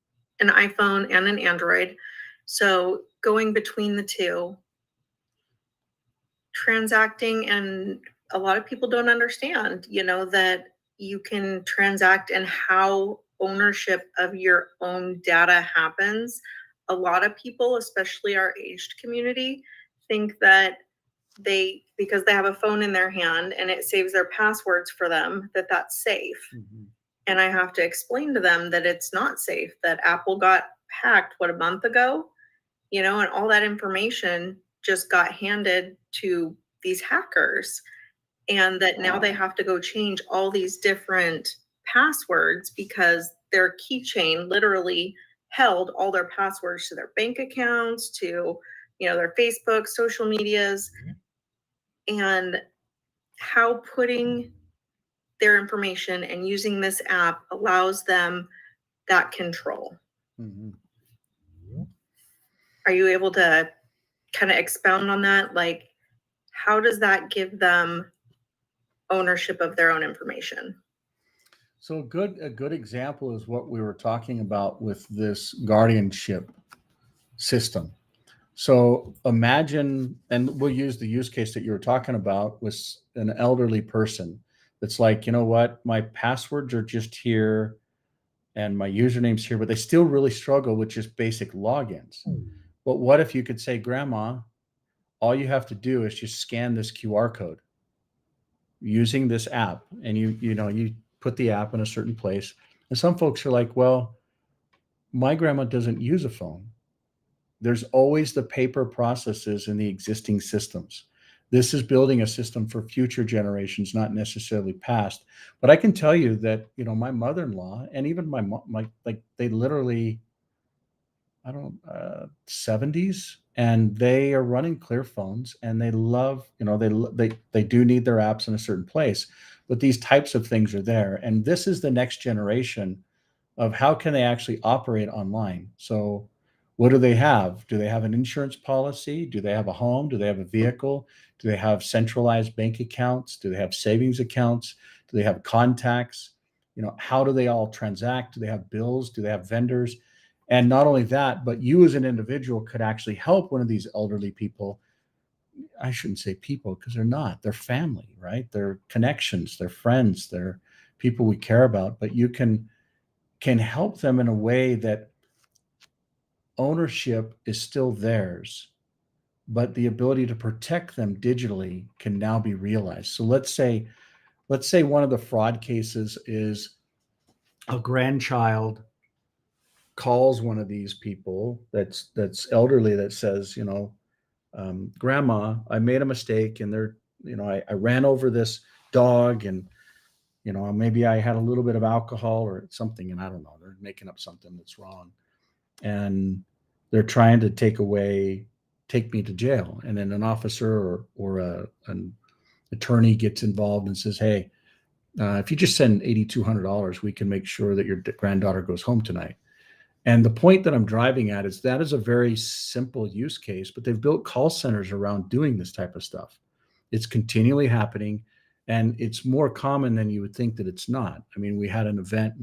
iPhone and an Android. So going between the two, transacting, and a lot of people don't understand, that you can transact and how ownership of your own data happens. A lot of people, especially our aged community, think that because they have a phone in their hand and it saves their passwords for them, that's safe. Mm-hmm. And I have to explain to them that it's not safe, that Apple got hacked, a month ago, and all that information just got handed to these hackers, and that now they have to go change all these different passwords because their keychain literally held all their passwords to their bank accounts, to, their Facebook, social medias. Mm-hmm. And how putting their information and using this app allows them that control. Mm-hmm. Are you able to kind of expound on that? Like, how does that give them ownership of their own information? So a good example is what we were talking about with this guardianship system. So imagine, and we'll use the use case that you were talking about with an elderly person that's like, you know what, my passwords are just here and my username's here, but they still really struggle with just basic logins. But what if you could say, Grandma, all you have to do is just scan this QR code using this app, and you put the app in a certain place. And some folks are like, well, my grandma doesn't use a phone. There's always the paper processes in the existing systems. This is building a system for future generations, not necessarily past. But I can tell you that, my mother-in-law and even my they literally, 70s, and they are running clear phones, and they love, they do need their apps in a certain place, but these types of things are there. And this is the next generation of how can they actually operate online. So what do they have? Do they have an insurance policy? Do they have a home? Do they have a vehicle? Do they have centralized bank accounts? Do they have savings accounts? Do they have contacts? How do they all transact? Do they have bills? Do they have vendors? And not only that, but you as an individual could actually help one of these elderly people. I shouldn't say people, because they're not. They're family, right? They're connections, they're friends, they're people we care about. But you can help them in a way that ownership is still theirs, but the ability to protect them digitally can now be realized. So let's say one of the fraud cases is a grandchild calls one of these people that's elderly that says, Grandma, I made a mistake, and I ran over this dog, and maybe I had a little bit of alcohol or something, and I don't know, they're making up something that's wrong, and they're trying to take me to jail. And then an officer or an attorney gets involved and says, hey, if you just send $8,200, we can make sure that your granddaughter goes home tonight. And the point that I'm driving at is that is a very simple use case, but they've built call centers around doing this type of stuff. It's continually happening, and it's more common than you would think that it's not. I mean, we had an event,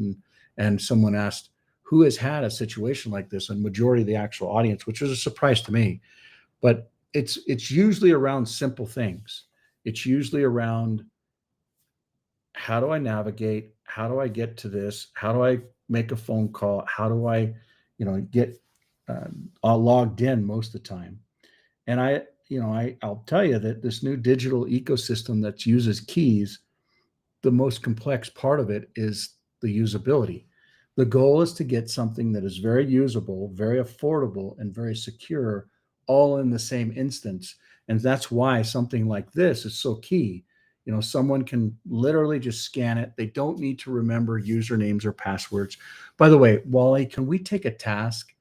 and someone asked, who has had a situation like this? And majority of the actual audience, which was a surprise to me, but it's usually around simple things. It's usually around, how do I navigate? How do I get to this? How do I make a phone call? How do I, get logged in most of the time? And I'll tell you that this new digital ecosystem that uses keys, the most complex part of it is the usability. The goal is to get something that is very usable, very affordable, and very secure, all in the same instance. And that's why something like this is so key. Someone can literally just scan it. They don't need to remember usernames or passwords. By the way, Wally, can we take a task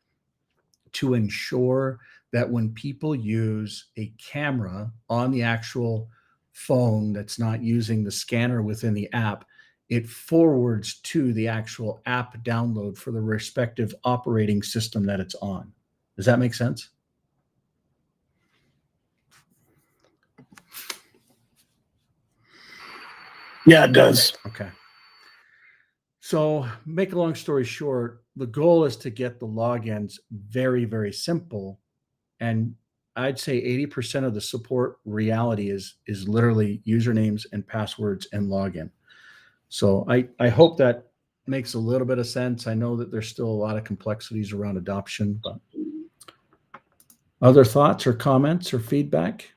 to ensure that when people use a camera on the actual phone that's not using the scanner within the app, it forwards to the actual app download for the respective operating system that it's on? Does that make sense? Yeah, it does. Okay. So, make a long story short, the goal is to get the logins very, very simple. And I'd say 80% of the support reality is literally usernames and passwords and login. So I hope that makes a little bit of sense. I know that there's still a lot of complexities around adoption, but other thoughts or comments or feedback?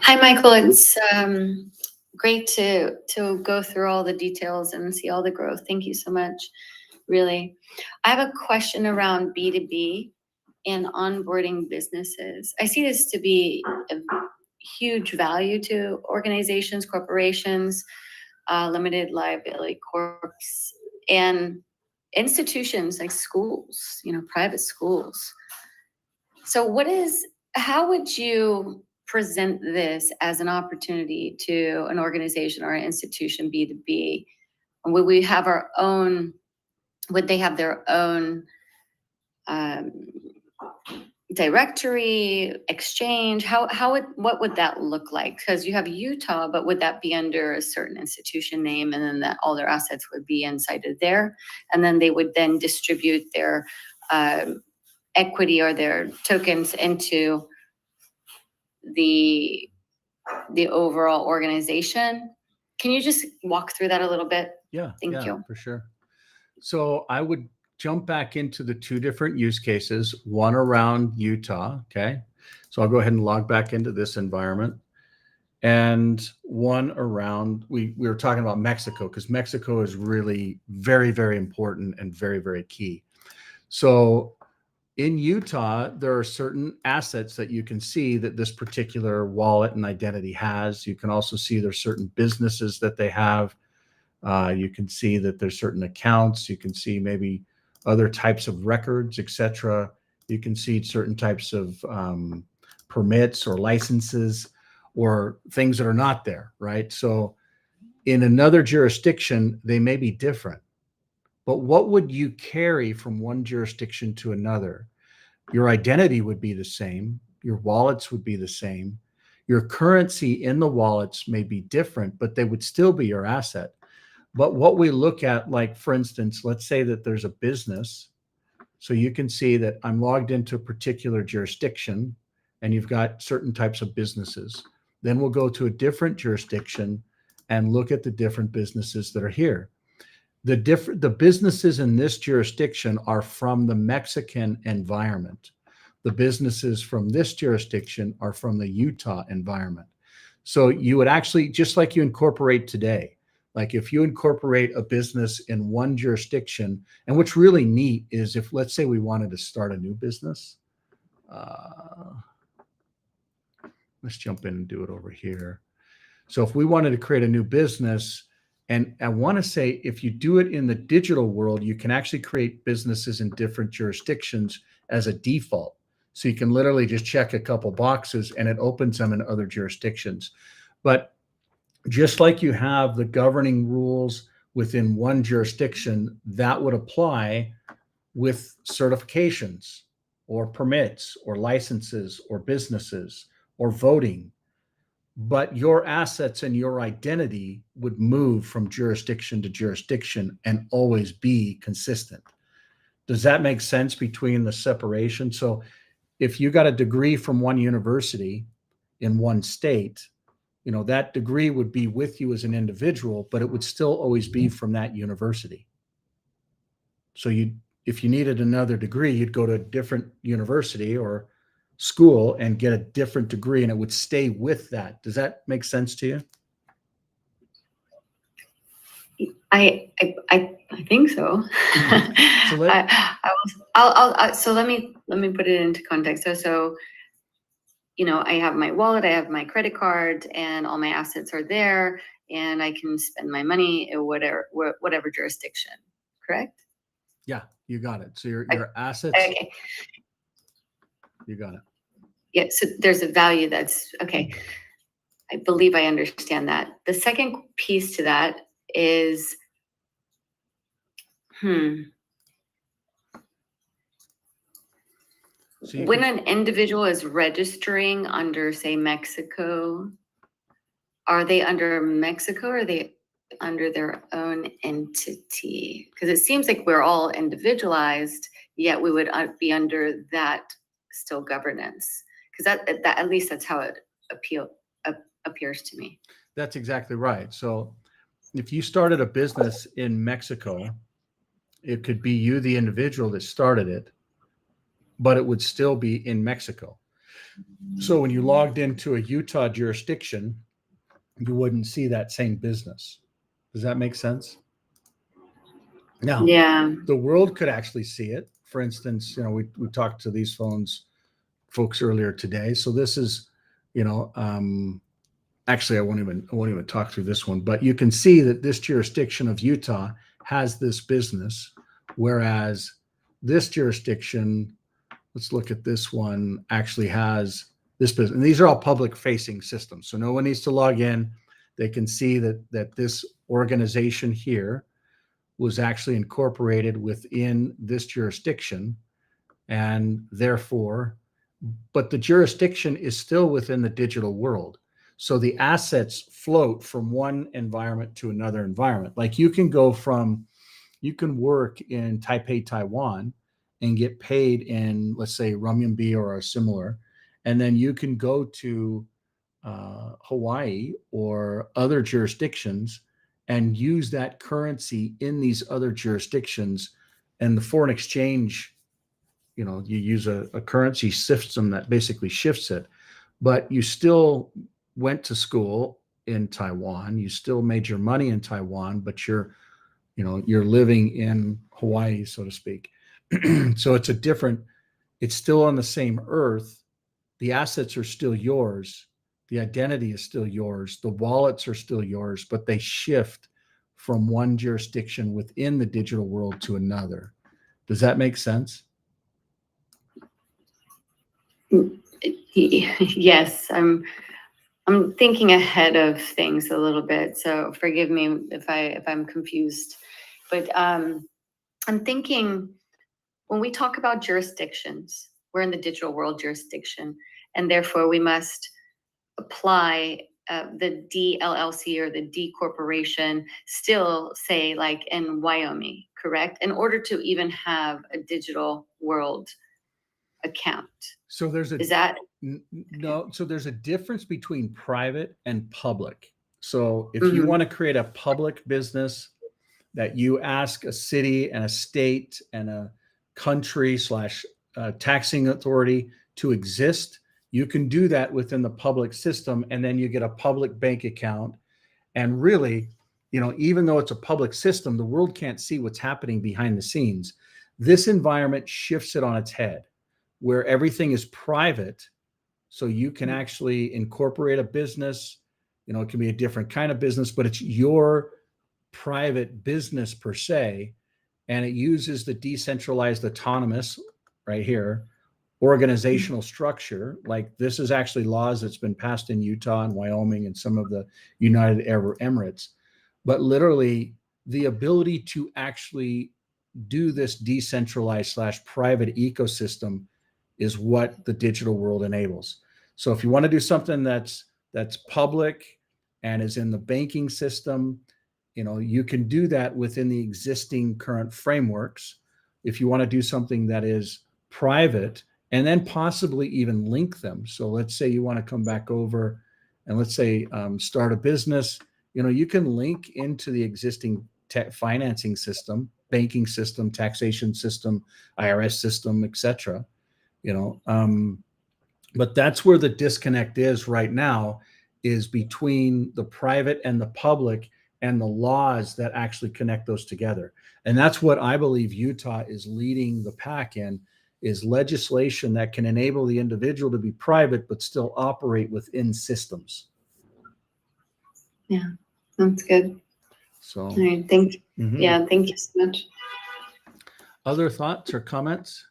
Hi, Michael. It's great to go through all the details and see all the growth. Thank you so much. Really, I have a question around B2B and onboarding businesses. I see this to be a huge value to organizations, corporations, limited liability corps, and institutions like schools, private schools. So how would you present this as an opportunity to an organization or an institution, B2B? Would they have their own directory, exchange? What would that look like? Because you have Utah, but would that be under a certain institution name, and then that all their assets would be inside of there, and then they would then distribute their equity or their tokens into the overall organization? Can you just walk through that a little bit? Yeah, Thank you. For sure. So I would jump back into the two different use cases, one around Utah. Okay. So I'll go ahead and log back into this environment, and one around, we were talking about Mexico, because Mexico is really very, very important and very, very key. So in Utah, there are certain assets that you can see that this particular wallet and identity has. You can also see there's certain businesses that they have. You can see that there's certain accounts. You can see maybe other types of records, etc. You can see certain types of permits or licenses or things that are not there, right? So in another jurisdiction, they may be different. But what would you carry from one jurisdiction to another? Your identity would be the same. Your wallets would be the same. Your currency in the wallets may be different, but they would still be your asset. But what we look at, like, for instance, let's say that there's a business. So you can see that I'm logged into a particular jurisdiction, and you've got certain types of businesses. Then we'll go to a different jurisdiction and look at the different businesses that are here. The businesses in this jurisdiction are from the Mexican environment. the businesses from this jurisdiction are from the Utah environment. So you would actually, just like you incorporate today, like if you incorporate a business in one jurisdiction, and what's really neat is if, let's say we wanted to start a new business, let's jump in and do it over here. So if we wanted to create a new business, and I want to say, if you do it in the digital world, you can actually create businesses in different jurisdictions as a default. So you can literally just check a couple boxes and it opens them in other jurisdictions. But just like you have the governing rules within one jurisdiction, that would apply with certifications or permits or licenses or businesses or voting. But your assets and your identity would move from jurisdiction to jurisdiction and always be consistent. Does that make sense between the separation? So if you got a degree from one university in one state, you know, that degree would be with you as an individual, but it would still always be from that university. So if you needed another degree, you'd go to a different university or school and get a different degree, and it would stay with that. Does that make sense to you? I think so. So So let me put it into context. So you know, I have my wallet, I have my credit card, and all my assets are there, and I can spend my money in whatever jurisdiction. Correct? Yeah, you got it. So your assets. Okay. You got it. Yeah. So there's a value that's okay. I believe I understand that. The second piece to that is, So when an individual is registering under, say, Mexico, are they under Mexico or are they under their own entity? Because it seems like we're all individualized, yet we would be under that still governance. Because that at least that's how it appears to me. That's exactly right. So if you started a business in Mexico, it could be you, the individual that started it, but it would still be in Mexico. So when you logged into a Utah jurisdiction, you wouldn't see that same business. Does that make sense? Now, Yeah. the world could actually see it. For instance, you know, we talked to these folks earlier today. So this is, you know, actually I won't even talk through this one, but you can see that this jurisdiction of Utah has this business, whereas this jurisdiction, let's look at this one, actually has this business. And these are all public facing systems. So no one needs to log in. They can see that this organization here was actually incorporated within this jurisdiction, and therefore, but the jurisdiction is still within the digital world. So the assets float from one environment to another environment. Like you can work in Taipei, Taiwan, and get paid in, let's say, renminbi or similar, and then you can go to Hawaii or other jurisdictions and use that currency in these other jurisdictions. And the foreign exchange, you know, you use a currency system that basically shifts it, but you still went to school in Taiwan, you still made your money in Taiwan, but you're living in Hawaii, so to speak. So it's still on the same earth. The assets are still yours. The identity is still yours. The wallets are still yours, but they shift from one jurisdiction within the digital world to another. Does that make sense? Yes, I'm thinking ahead of things a little bit, so forgive me if I'm confused. But I'm thinking, when we talk about jurisdictions, we're in the digital world jurisdiction, and therefore we must apply the DLLC or the D corporation still, say, like in Wyoming, correct? In order to even have a digital world account. So there's a difference between private and public. So if you want to create a public business that you ask a city and a state and a country / taxing authority to exist. You can do that within the public system, and then you get a public bank account. And really, even though it's a public system, the world can't see what's happening behind the scenes. This environment shifts it on its head, where everything is private. So you can actually incorporate a business. It can be a different kind of business, but it's your private business per se. And it uses the decentralized autonomous right here organizational structure. Like, this is actually laws that's been passed in Utah and Wyoming and some of the United Arab Emirates. But literally, the ability to actually do this decentralized / private ecosystem is what the digital world enables. So if you want to do something that's public and is in the banking system, you can do that within the existing current frameworks. If you want to do something that is private, and then possibly even link them. So let's say you want to come back over and let's say start a business, you can link into the existing financing system, banking system, taxation system, IRS system, etc. But that's where the disconnect is right now, is between the private and the public and the laws that actually connect those together. And that's what I believe Utah is leading the pack in, is legislation that can enable the individual to be private but still operate within systems. Yeah, that's good. So, All right, thank you. mhm. Yeah, thank you so much. Other thoughts or comments?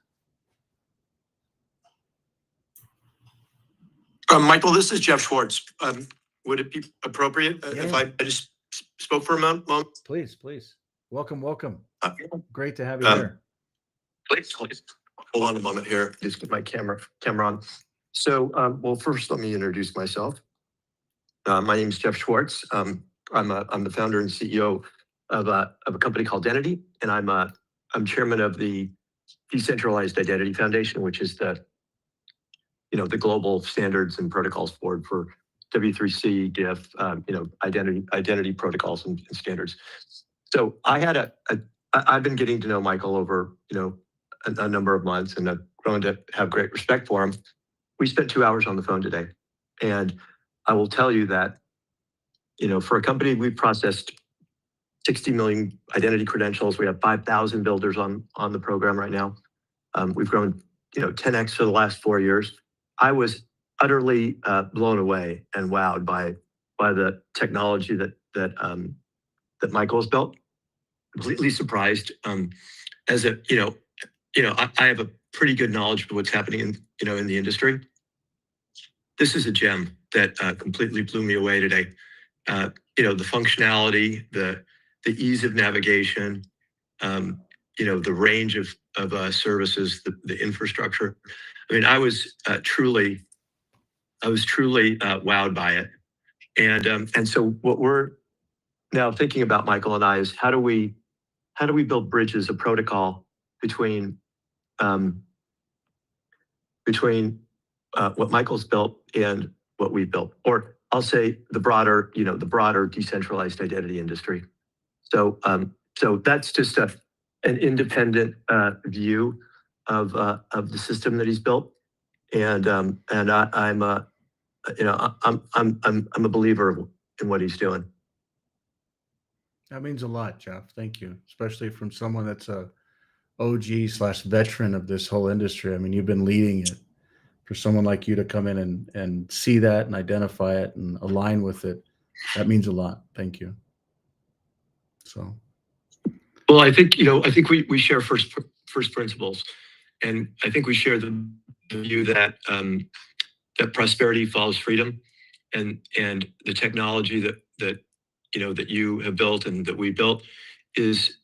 Michael, this is Jeff Schwartz. Would it be appropriate if Yeah. I just spoke for a moment? Please. Welcome. Uh, Great to have you Um, here. Please. Hold on a moment here. Just get my camera on. So, well, first, let me introduce myself. My name is Jeff Schwartz. I'm the founder and CEO of a company called Identity, and I'm chairman of the Decentralized Identity Foundation, which is the global standards and protocols board for W3C, GIF, identity protocols and standards. So I've been getting to know Michael over, a number of months, and I've grown to have great respect for him. We spent 2 hours on the phone today. And I will tell you that, for a company, we've processed 60 million identity credentials. We have 5,000 builders on the program right now. We've grown, 10x for the last 4 years. I was utterly blown away and wowed by the technology that Michael has built. Completely surprised. I have a pretty good knowledge of what's happening in the industry. This is a gem that completely blew me away today. The functionality, the ease of navigation, the range of services, the infrastructure. I mean, I was truly wowed by it. And so what we're now thinking about, Michael and I, is how do we build bridges, a protocol between what Michael's built and what we built, or I'll say the broader decentralized identity industry. So that's just an independent view of the system that he's built, and I'm a believer in what he's doing. That means a lot, Jeff. Thank you, especially from someone that's a OG / veteran of this whole industry. I mean, you've been leading it. For someone like you to come in and see that and identify it and align with it, that means a lot. Thank you. So, well, I think we share first principles, and I think we share the view that that prosperity follows freedom, and the technology that you have built and that we built is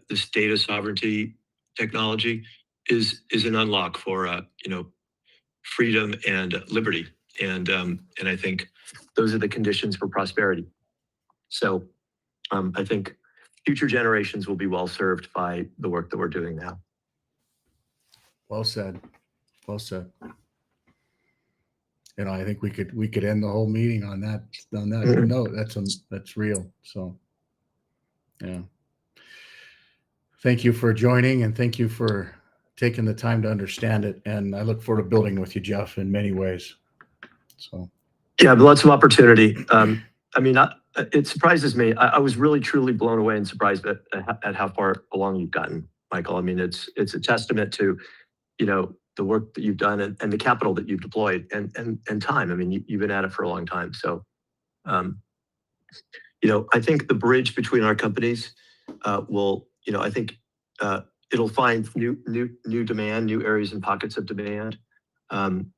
this data sovereignty technology is an unlock for freedom and liberty, and I think those are the conditions for prosperity. So I think future generations will be well served by the work that we're doing now. well said. I think we could end the whole meeting on that note. That's real. So, yeah. Thank you for joining, and thank you for taking the time to understand it. And I look forward to building with you, Jeff, in many ways. So, Yeah, lots of opportunity. I mean, it surprises me. I was really truly blown away and surprised at how far along you've gotten, Michael. I mean, it's a testament to, you know, the work that you've done and the capital that you've deployed and time. I mean, you've been at it for a long time. So, you know, I think the bridge between our companies will, you know, I think it'll find new demand, new areas and pockets of demand, and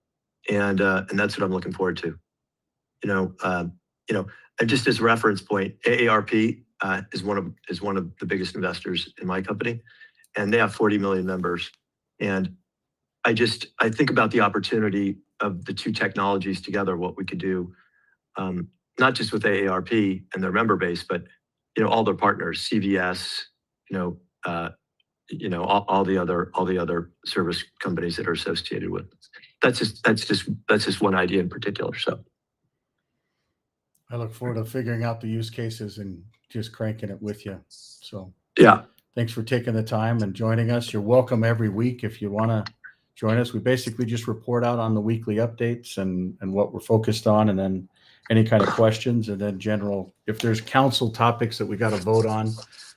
that's what I'm looking forward to. You know, and just as a reference point, AARP is one of the biggest investors in my company, and they have 40 million members. And I think about the opportunity of the two technologies together, what we could do, not just with AARP and their member base, but, you know, all their partners, CVS, all the other service companies that are associated with it. That's just one idea in particular. So I look forward to figuring out the use cases and just cranking it with you. So yeah, thanks for taking the time and joining us. You're welcome every week if you want to join us. We basically just report out on the weekly updates and what we're focused on, and then any kind of questions, and then general, if there's council topics that we got to vote on,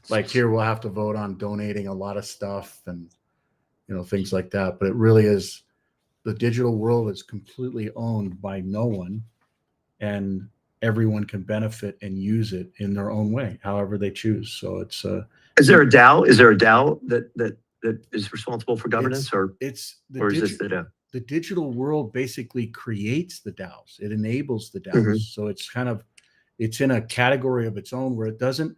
like here, we'll have to vote on donating a lot of stuff and, you know, things like that. But it really is, the digital world is completely owned by no one, and everyone can benefit and use it in their own way, however they choose. So it's is there a DAO? Is there a DAO that is responsible for governance, or is this the DAO? The digital world basically creates the DAOs. It enables the DAOs. Mhm. So it's in a category of its own where it doesn't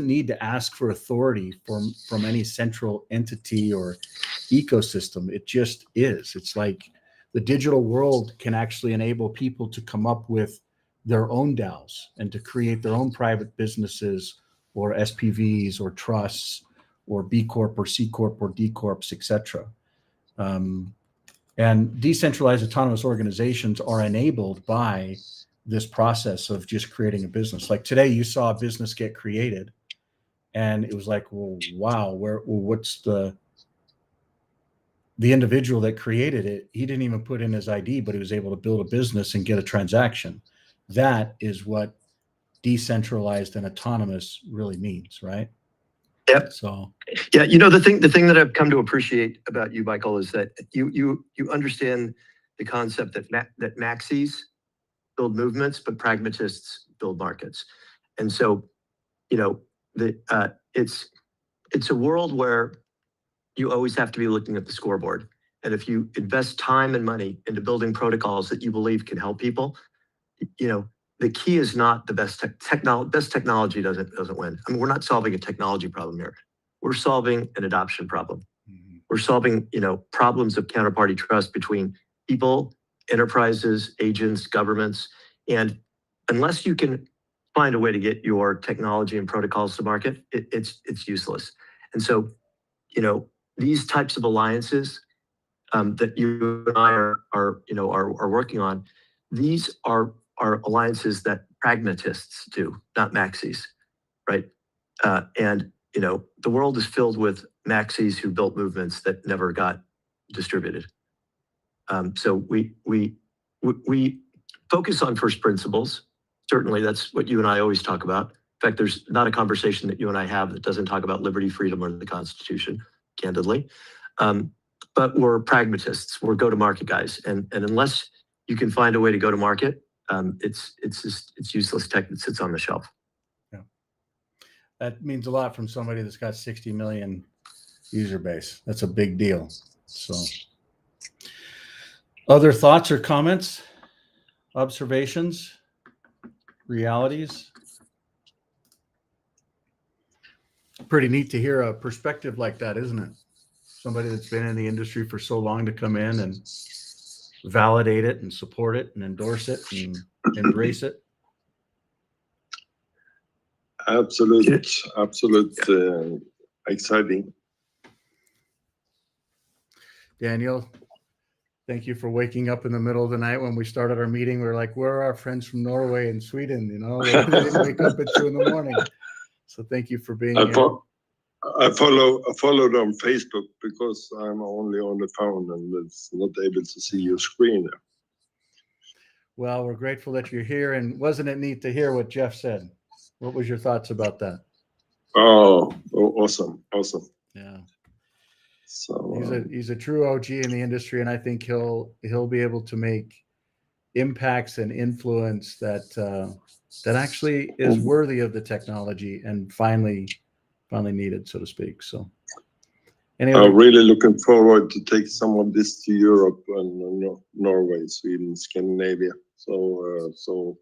need to ask for authority from any central entity or ecosystem. It just is. It's like the digital world can actually enable people to come up with their own DAOs and to create their own private businesses or SPVs or trusts or B Corp or C Corp or D Corps, etc. And decentralized autonomous organizations are enabled by this process of just creating a business. Like today, you saw a business get created, and it was like, well, wow, what's the individual that created it? He didn't even put in his ID, but he was able to build a business and get a transaction. That is what decentralized and autonomous really means, right? Yep. So yeah, you know, the thing that I've come to appreciate about you, Michael, is that you understand the concept that maxis build movements, but pragmatists build markets. And so, you know, it's a world where you always have to be looking at the scoreboard. And if you invest time and money into building protocols that you believe can help people, you know, the key is not the best technology. Best technology doesn't win. I mean, we're not solving a technology problem here. We're solving an adoption problem. mm-hmm. We're solving, you know, problems of counterparty trust between people, enterprises, agents, governments. And unless you can find a way to get your technology and protocols to market, it's useless. And so, you know, these types of alliances that you and I are working on, these are alliances that pragmatists do, not maxis, right? And you know, the world is filled with maxis who built movements that never got distributed. So we focus on first principles. Certainly, that's what you and I always talk about. In fact, there's not a conversation that you and I have that doesn't talk about liberty, freedom, or the Constitution, candidly. But we're pragmatists. We're go-to-market guys, and unless you can find a way to go to market, it's useless tech that sits on the shelf. Yeah, that means a lot from somebody that's got 60 million user base. That's a big deal. So, other thoughts or comments, observations, realities? Pretty neat to hear a perspective like that, isn't it? Somebody that's been in the industry for so long to come in and validate it and support it and endorse it and embrace it. Absolute exciting. Daniel, thank you for waking up in the middle of the night when we started our meeting. We were like, where are our friends from Norway and Sweden? You know, they didn't wake up at 2 a.m. So thank you for being here. I followed on Facebook because I'm only on the phone and it's not able to see your screen. Well, we're grateful that you're here. And wasn't it neat to hear what Jeff said? What was your thoughts about that? Oh, awesome. Yeah. So He's a true OG in the industry, and I think he'll be able to make impacts and influence that actually is worthy of the technology and finally needed, so to speak. So anyway, I'm really looking forward to take some of this to Europe and Norway, Sweden, Scandinavia. So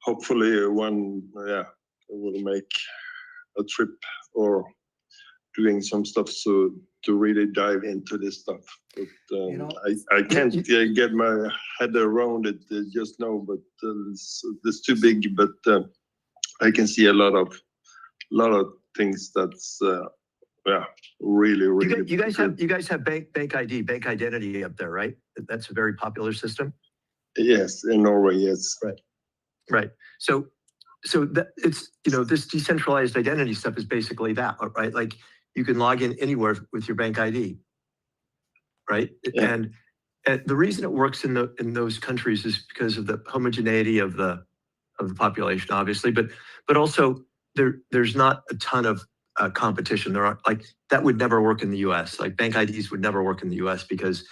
hopefully I will make a trip or doing some stuff to really dive into this stuff. But I can't get my head around it just now, but it's too big. But I can see a lot of things that's really You guys have bank ID, bank identity up there, right? That's a very popular system. Yes, in Norway, yes. Right. So that it's, this decentralized identity stuff is basically that, right? Like you can log in anywhere with your bank ID, right? Yeah. And the reason it works in those countries is because of the homogeneity of the population, obviously, but also there's not a ton of competition. There are that would never work in the U.S. Like bank IDs would never work in the U.S. because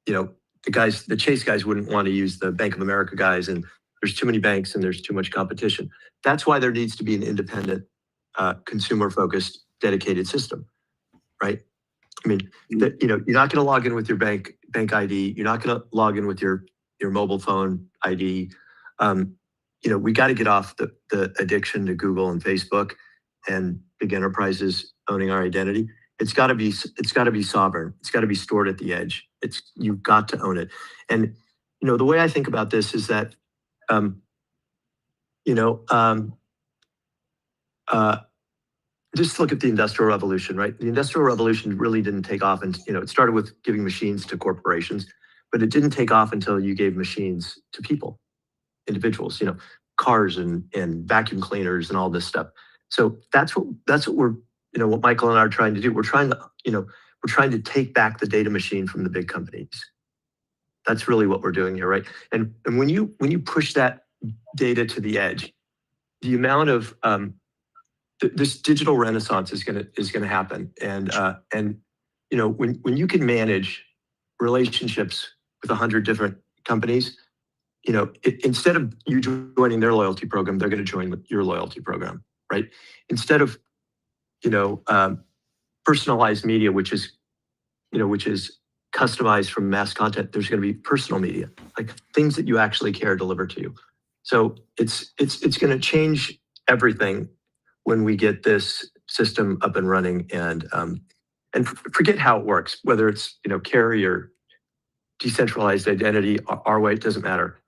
the Chase guys wouldn't want to use the Bank of America guys, and there's too many banks and there's too much competition. That's why there needs to be an independent, consumer-focused, dedicated system, right? I mean, you're not going to log in with your bank ID. You're not going to log in with your mobile phone ID. We got to get off the addiction to Google and Facebook and big enterprises owning our identity. It's got to be sovereign. It's got to be stored at the edge. You've got to own it. And the way I think about this is that just look at the Industrial Revolution, right? The Industrial Revolution really didn't take off, and it started with giving machines to corporations, but it didn't take off until you gave machines to people, individuals. Cars and vacuum cleaners and all this stuff. So that's what we're what Michael and I are trying to do. We're trying to take back the data machine from the big companies. That's really what we're doing here, right? And when you push that data to the edge, the amount of this digital renaissance is gonna happen. And when you can manage relationships with 100 different companies, instead of you joining their loyalty program, they're going to join your loyalty program, right? Instead of personalized media, which is customized from mass content, there's going to be personal media, like things that you actually care delivered to you. So it's going to change everything when we get this system up and running, and forget how it works, whether it's carry or decentralized identity, our way, it doesn't matter.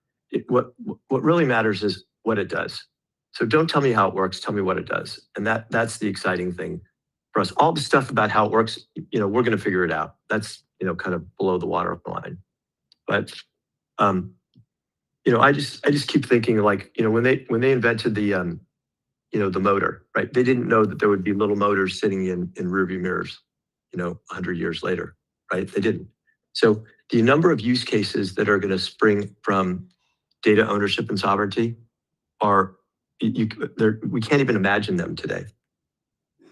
What really matters is what it does. So don't tell me how it works, tell me what it does. And that's the exciting thing for us. All the stuff about how it works, we're going to figure it out. That's kind of below the waterline. But I just keep thinking, like, when they invented the the motor, right? They didn't know that there would be little motors sitting in rearview mirrors, 100 years later, right? They didn't. So the number of use cases that are going to spring from data ownership and sovereignty we can't even imagine them today.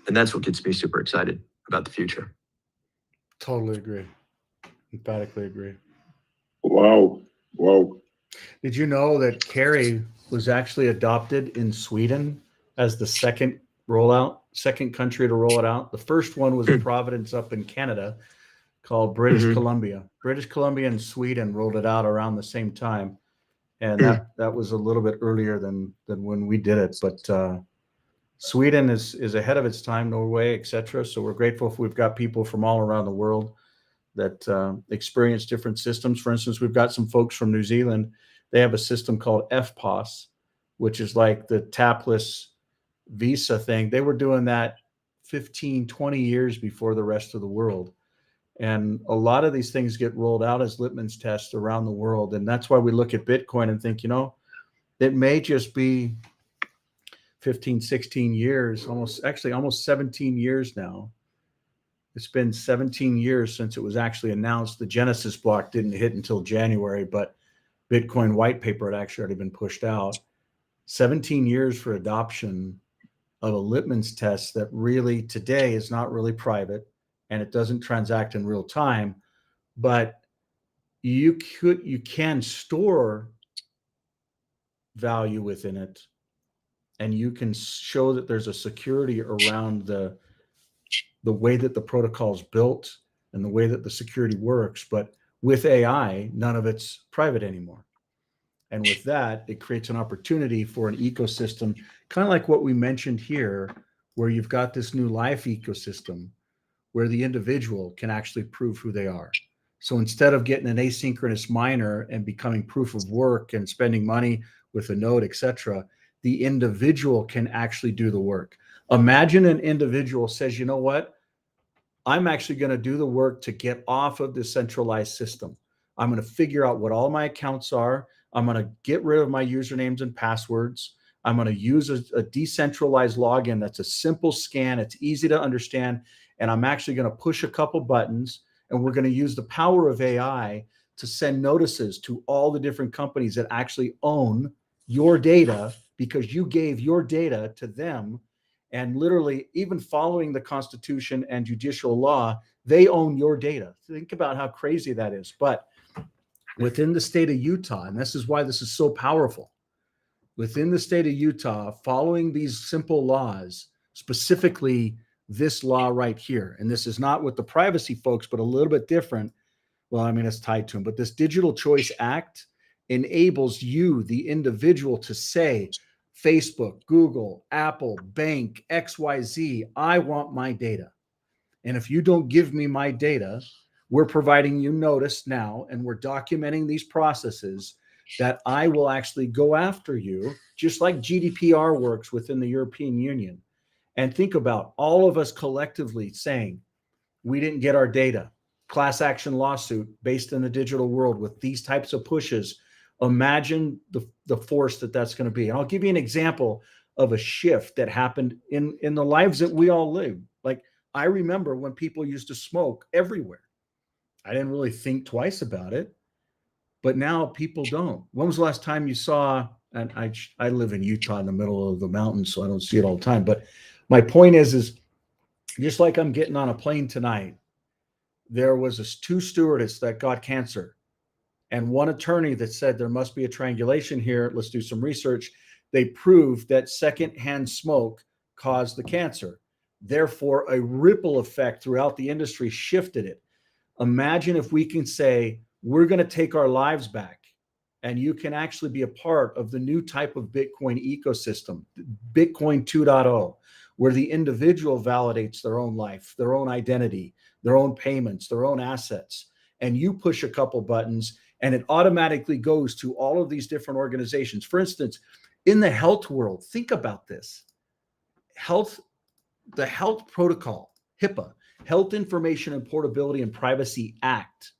And that's what gets me super excited about the future. Totally agree. Emphatically agree. Wow. Did you know that Carry was actually adopted in Sweden as the second country to roll it out? The first one was in Providence up in Canada called British Columbia. British Columbia and Sweden rolled it out around the same time. And that was a little bit earlier than when we did it. But Sweden is ahead of its time, Norway, etc. So we're grateful if we've got people from all around the world that experience different systems. For instance, we've got some folks from New Zealand. They have a system called FPOS, which is like the tapless visa thing. They were doing that 15, 20 years before the rest of the world. And a lot of these things get rolled out as litmus tests around the world. And that's why we look at Bitcoin and think, it may just be 15, 16 years, almost 17 years now. It's been 17 years since it was actually announced. The Genesis block didn't hit until January, but Bitcoin white paper had actually already been pushed out. 17 years for adoption of a litmus test that really today is not really private and it doesn't transact in real time, but you can store value within it, and you can show that there's a security around the way that the protocol is built and the way that the security works. But with AI, none of it's private anymore. And with that, it creates an opportunity for an ecosystem, kind of like what we mentioned here, where you've got this new life ecosystem where the individual can actually prove who they are. So instead of getting an asynchronous miner and becoming proof of work and spending money with a node, etc., the individual can actually do the work. Imagine an individual says, you know what? I'm actually going to do the work to get off of the centralized system. I'm going to figure out what all my accounts are. I'm going to get rid of my usernames and passwords. I'm going to use a decentralized login that's a simple scan. It's easy to understand. And I'm actually going to push a couple buttons, and we're going to use the power of AI to send notices to all the different companies that actually own your data because you gave your data to them. And literally, even following the Constitution and judicial law, they own your data. Think about how crazy that is. But within the state of Utah, and this is why this is so powerful, within the state of Utah, following these simple laws, specifically this law right here, and this is not with the privacy folks, but a little bit different. Well, I mean, it's tied to them, but this Digital Choice Act enables you, the individual, to say, Facebook, Google, Apple, bank, XYZ, I want my data. And if you don't give me my data, we're providing you notice now, and we're documenting these processes that I will actually go after you, just like GDPR works within the European Union. And think about all of us collectively saying, we didn't get our data. Class action lawsuit based in the digital world with these types of pushes. Imagine the force that's going to be. And I'll give you an example of a shift that happened in the lives that we all live. Like, I remember when people used to smoke everywhere. I didn't really think twice about it, but now people don't. When was the last time you saw, and I live in Utah in the middle of the mountains, so I don't see it all the time. But my point is just like I'm getting on a plane tonight, there was two stewardess that got cancer and one attorney that said there must be a triangulation here. Let's do some research. They proved that secondhand smoke caused the cancer. Therefore, a ripple effect throughout the industry shifted it. Imagine if we can say, we're going to take our lives back, and you can actually be a part of the new type of Bitcoin ecosystem, Bitcoin 2.0, where the individual validates their own life, their own identity, their own payments, their own assets. And you push a couple buttons and it automatically goes to all of these different organizations. For instance, in the health world, think about this. The health protocol, HIPAA, Health Information and Portability and Privacy Act.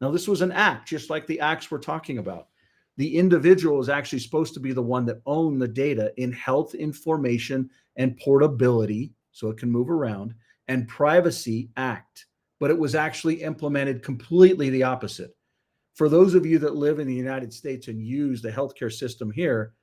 Now, this was an act, just like the acts we're talking about. The individual is actually supposed to be the one that owned the data in health information and portability, so it can move around, and Privacy Act. But it was actually implemented completely the opposite. For those of you that live in the United States and use the healthcare system here,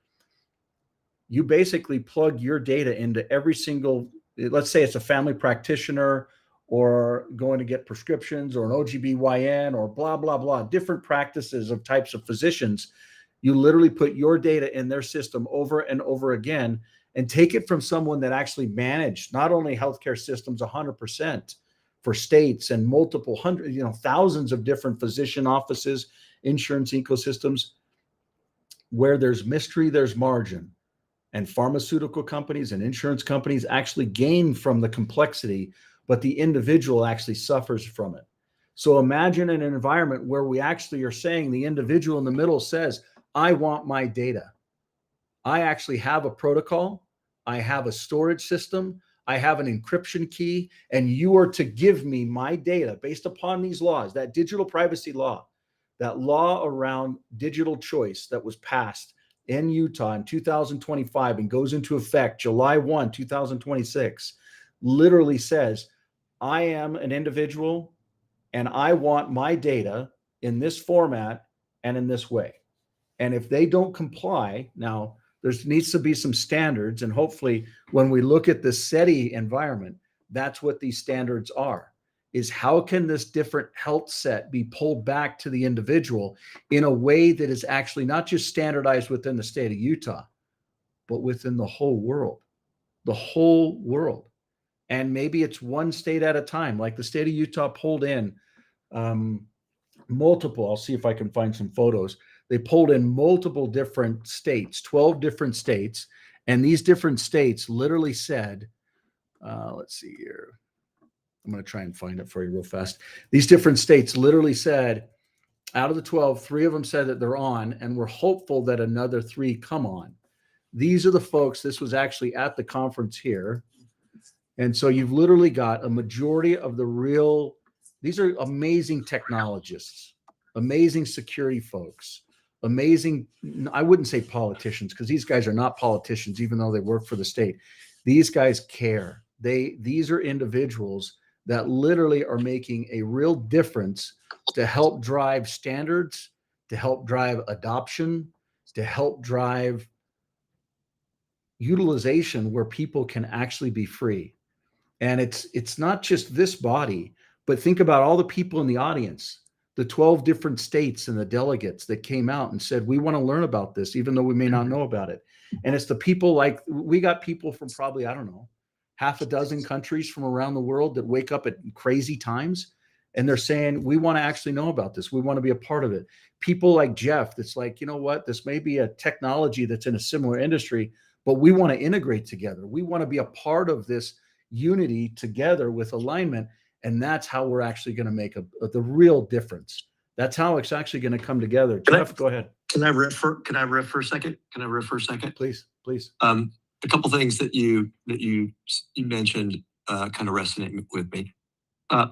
you basically plug your data into every single, let's say it's a family practitioner or going to get prescriptions or an OGBYN or blah, blah, blah, different practices of types of physicians. You literally put your data in their system over and over again and take it from someone that actually managed not only healthcare systems 100% for states and multiple hundred, thousands of different physician offices, insurance ecosystems. Where there's mystery, there's margin. And pharmaceutical companies and insurance companies actually gain from the complexity, but the individual actually suffers from it. So imagine an environment where we actually are saying the individual in the middle says, I want my data. I actually have a protocol. I have a storage system. I have an encryption key, and you are to give me my data based upon these laws, that digital privacy law, that law around digital choice that was passed in Utah in 2025 and goes into effect July 1, 2026, literally says, I am an individual and I want my data in this format and in this way. And if they don't comply, now there needs to be some standards. And hopefully when we look at the SETI environment, that's what these standards are, is how can this different health set be pulled back to the individual in a way that is actually not just standardized within the state of Utah, but within the whole world, And maybe it's one state at a time, like the state of Utah pulled in multiple, I'll see if I can find some photos. They pulled in multiple different states, 12 different states. And these different states literally said, let's see here. I'm going to try and find it for you real fast. These different states literally said, out of the 12, 3 of them said that they're on, and we're hopeful that another 3 come on. These are the folks, this was actually at the conference here. And so you've literally got a majority of the real, these are amazing technologists, amazing security folks, amazing, I wouldn't say politicians, because these guys are not politicians, even though they work for the state. These guys care. These are individuals that literally are making a real difference to help drive standards, to help drive adoption, to help drive utilization where people can actually be free. And it's not just this body, but think about all the people in the audience, the 12 different states and the delegates that came out and said, we want to learn about this, even though we may not know about it. And it's the people, like, we got people from probably, I don't know, half a dozen countries from around the world that wake up at crazy times. And they're saying, we want to actually know about this. We want to be a part of it. People like Jeff, that's like, you know what, this may be a technology that's in a similar industry, but we want to integrate together. We want to be a part of this unity together with alignment. And that's how we're actually going to make the real difference. That's how it's actually going to come together. Jeff, go ahead. Can I riff for a second? Please. A couple things that you mentioned kind of resonate with me.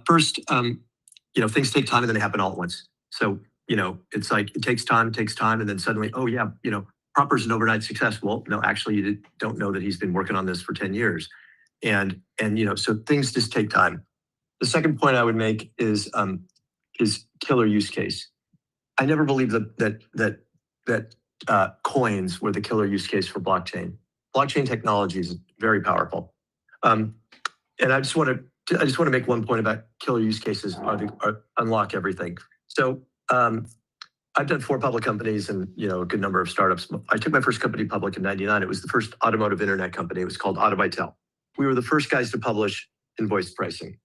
First, things take time and then they happen all at once. So, it's like it takes time, and then suddenly, oh yeah, Propper's an overnight success. Well, no, actually, you don't know that he's been working on this for 10 years, and so things just take time. The second point I would make is killer use case. I never believed that coins were the killer use case for blockchain. Blockchain technology is very powerful, and I just want to make one point about killer use cases are unlock everything. So I've done 4 public companies and a good number of startups. I took my first company public in '99. It was the first automotive internet company. It was called AutoBytel. We were the first guys to publish invoice pricing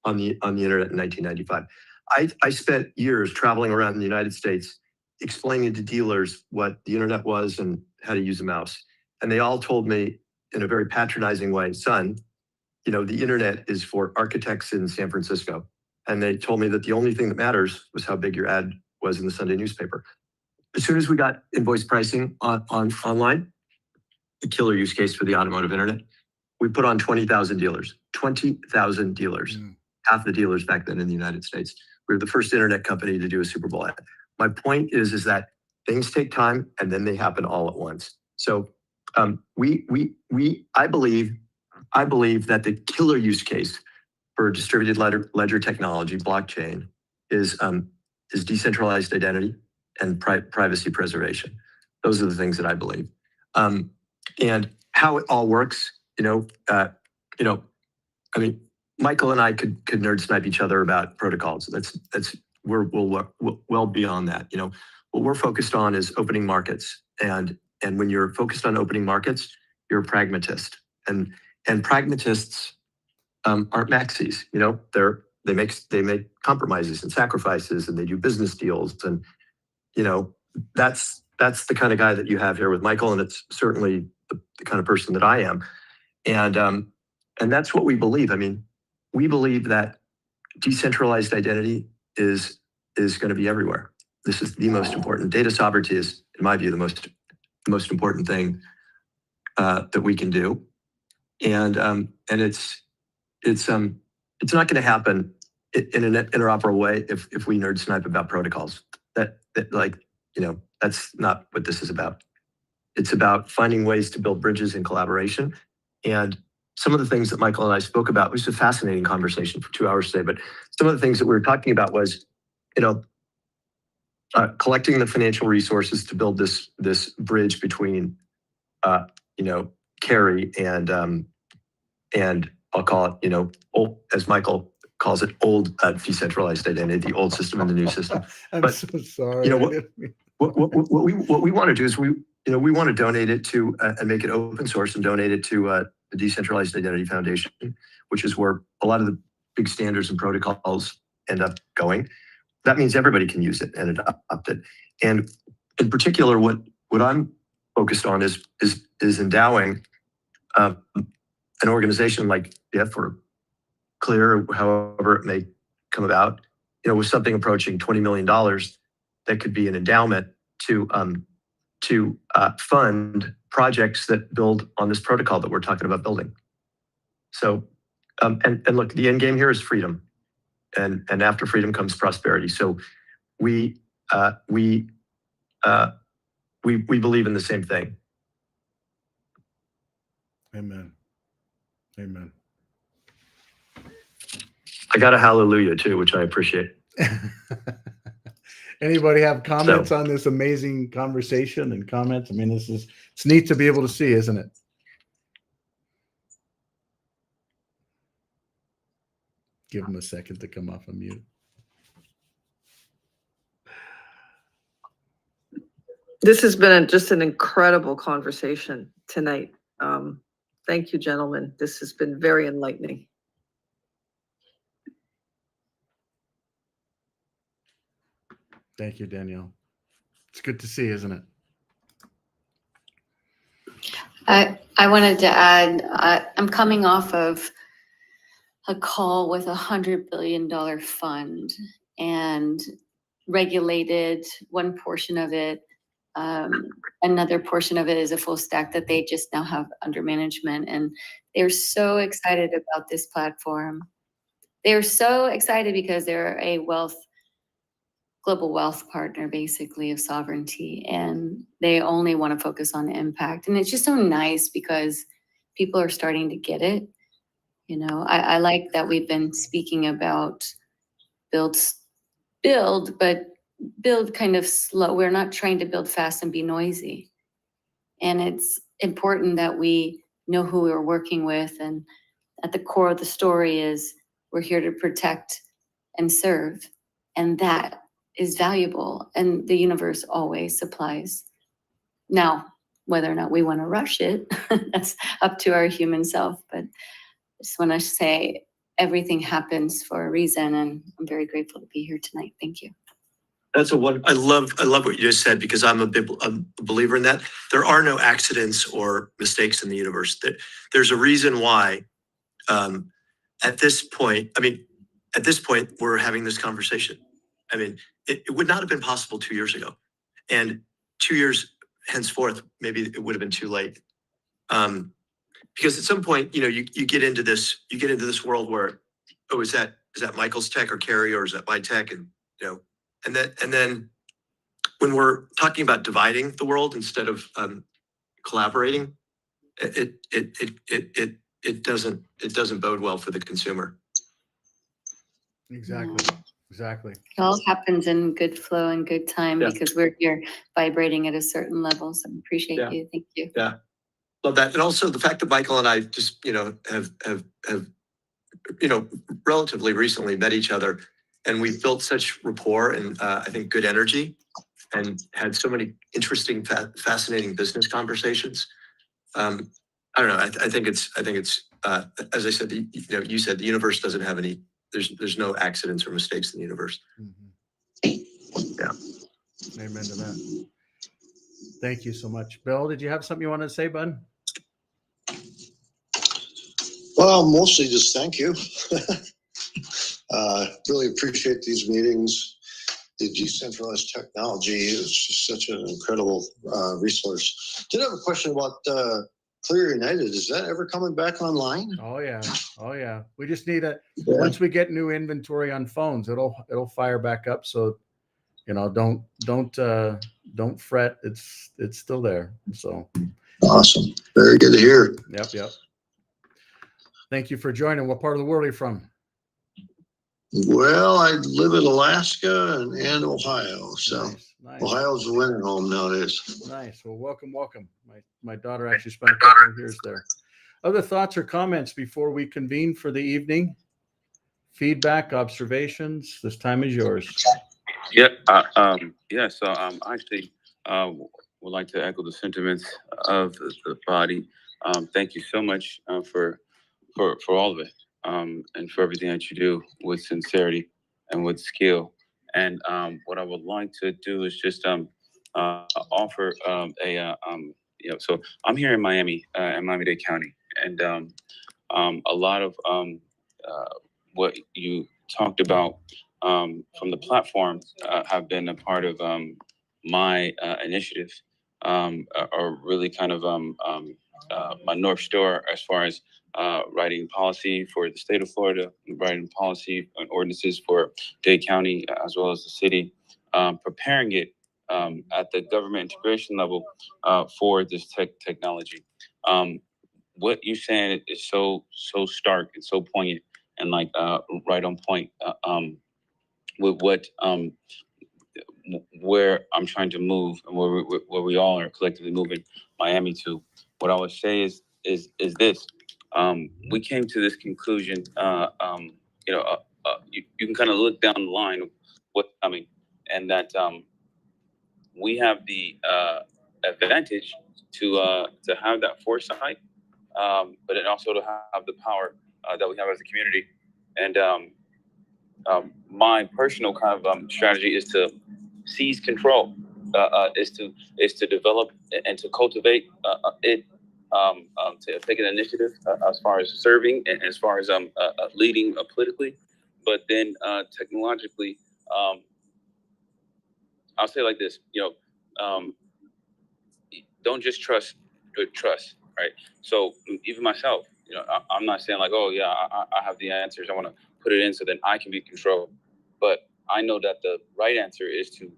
on the internet in 1995. I spent years traveling around in the United States explaining to dealers what the internet was and how to use a mouse. And they all told me in a very patronizing way, son, the internet is for architects in San Francisco. And they told me that the only thing that matters was how big your ad was in the Sunday newspaper. As soon as we got invoice pricing online, the killer use case for the automotive internet, we put on 20,000 dealers, 20,000 dealers, half the dealers back then in the United States. We were the first internet company to do a Super Bowl ad. My point is that things take time and then they happen all at once. So I believe that the killer use case for distributed ledger technology, blockchain, is decentralized identity and privacy preservation. Those are the things that I believe. And how it all works, Michael and I could nerd snipe each other about protocols. We're well beyond that. What we're focused on is opening markets, and when you're focused on opening markets, you're a pragmatist, and pragmatists aren't maxis. They make compromises and sacrifices, and they do business deals, and that's the kind of guy that you have here with Michael, and it's certainly the kind of person that I am, and that's what we believe. We believe that decentralized identity is going to be everywhere. This is the most important. Data sovereignty is, in my view, the most important thing that we can do, and it's not going to happen in an interoperable way if we nerd snipe about protocols. That's not what this is about. it's about finding ways to build bridges in collaboration. And some of the things that Michael and I spoke about, it was a fascinating conversation for 2 hours today, but some of the things that we were talking about was, collecting the financial resources to build this bridge between, Cary and I'll call it, old, as Michael calls it, old decentralized identity, the old system and the new system. I'm But, so sorry. you know I what- didn't mean- What we want to do is we want to donate it to and make it open source and donate it to the Decentralized Identity Foundation, which is where a lot of the big standards and protocols end up going. That means everybody can use it and adopt it. And in particular, what I'm focused on is endowing an organization like DIF or Clear, however it may come about, with something approaching $20 million that could be an endowment to fund projects that build on this protocol that we're talking about building. So, and look, the end game here is freedom, and after freedom comes prosperity. So we believe in the same thing. Amen. Amen. I got a hallelujah too, which I appreciate. Anybody have comments on this amazing conversation and comments? I mean, it's neat to be able to see, isn't it? Give them a second to come off of mute. This has been just an incredible conversation tonight. Thank you, gentlemen. This has been very enlightening. Thank you, Danielle. It's good to see, isn't it? I wanted to add, I'm coming off of a call with $100 billion fund and regulated one portion of it. Another portion of it is a full stack that they just now have under management. And they're so excited about this platform. They're so excited because they're a global wealth partner, basically, of sovereignty. And they only want to focus on impact. And it's just so nice because people are starting to get it. I like that we've been speaking about build, but build kind of slow. We're not trying to build fast and be noisy. And it's important that we know who we're working with. And at the core of the story is we're here to protect and serve. And that is valuable. And the universe always supplies. Now, whether or not we want to rush it, that's up to our human self. But I just want to say everything happens for a reason. And I'm very grateful to be here tonight. Thank you. That's I love what you just said, because I'm a believer in that. There are no accidents or mistakes in the universe. That there's a reason why at this point we're having this conversation. I mean, it would not have been possible 2 years ago, and 2 years henceforth, maybe it would have been too late. Because at some point, you get into this world where, oh, is that Michael's tech or Cary, or is that my tech? And and then when we're talking about dividing the world instead of collaborating, it doesn't bode well for the consumer. Exactly. It all happens in good flow and good time because we're here vibrating at a certain level. So I appreciate you. Thank you. Yeah. Love that. And also the fact that Michael and I just, have relatively recently met each other, and we've built such rapport and I think good energy, and had so many interesting, fascinating business conversations. I don't know. I think it's as I said, you said the universe doesn't have any. There's no accidents or mistakes in the universe. Mm-hmm. Yeah. Amen to that. Thank you so much. Bill, did you have something you wanted to say, bud? Well, mostly just thank you. Really appreciate these meetings. The decentralized technology is just such an incredible resource. Did have a question about Clear United. Is that ever coming back online? Oh yeah. We just need once we get new inventory on phones, it'll fire back up. So don't fret. It's still there. So Awesome. Very good to hear. yep. Thank you for joining. What part of the world are you from? Well, I live in Alaska and Ohio, so Nice. Ohio's the winter home nowadays. Nice. Well, welcome. My daughter actually spent a couple of years there. Other thoughts or comments before we convene for the evening? Feedback, observations. This time is yours. Yeah. So I actually would like to echo the sentiments of the body. Thank you so much for all of it, and for everything that you do with sincerity and with skill. And what I would like to do is just offer so I'm here in Miami, in Miami-Dade County, and a lot of what you talked about from the platform have been a part of my initiatives, are really kind of my North Star as far as writing policy for the state of Florida, writing policy and ordinances for Dade County as well as the city, preparing it at the government integration level for this technology. What you're saying is so stark and so poignant and like right on point with what where I'm trying to move and where we all are collectively moving Miami to. What I would say is this: we came to this conclusion. You can kind of look down the line of what's coming, and that we have the advantage to have that foresight, but it also to have the power that we have as a community. And my personal kind of strategy is to seize control, is to develop and to cultivate it, to take an initiative as far as serving and as far as leading politically, but then technologically, I'll say it like this, don't just trust, right? So even myself, I'm not saying like, oh yeah, I have the answers. I want to put it in so then I can be controlled. But I know that the right answer is to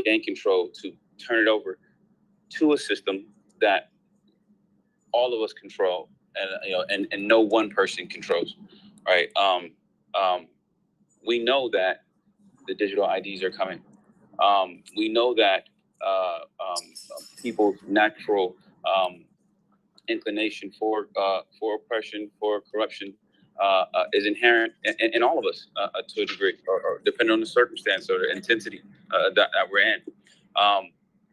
gain control, to turn it over to a system that all of us control, and no one person controls, right? We know that the digital IDs are coming. We know that people's natural inclination for oppression, for corruption, is inherent in all of us to a degree, or depending on the circumstance or the intensity that we're in.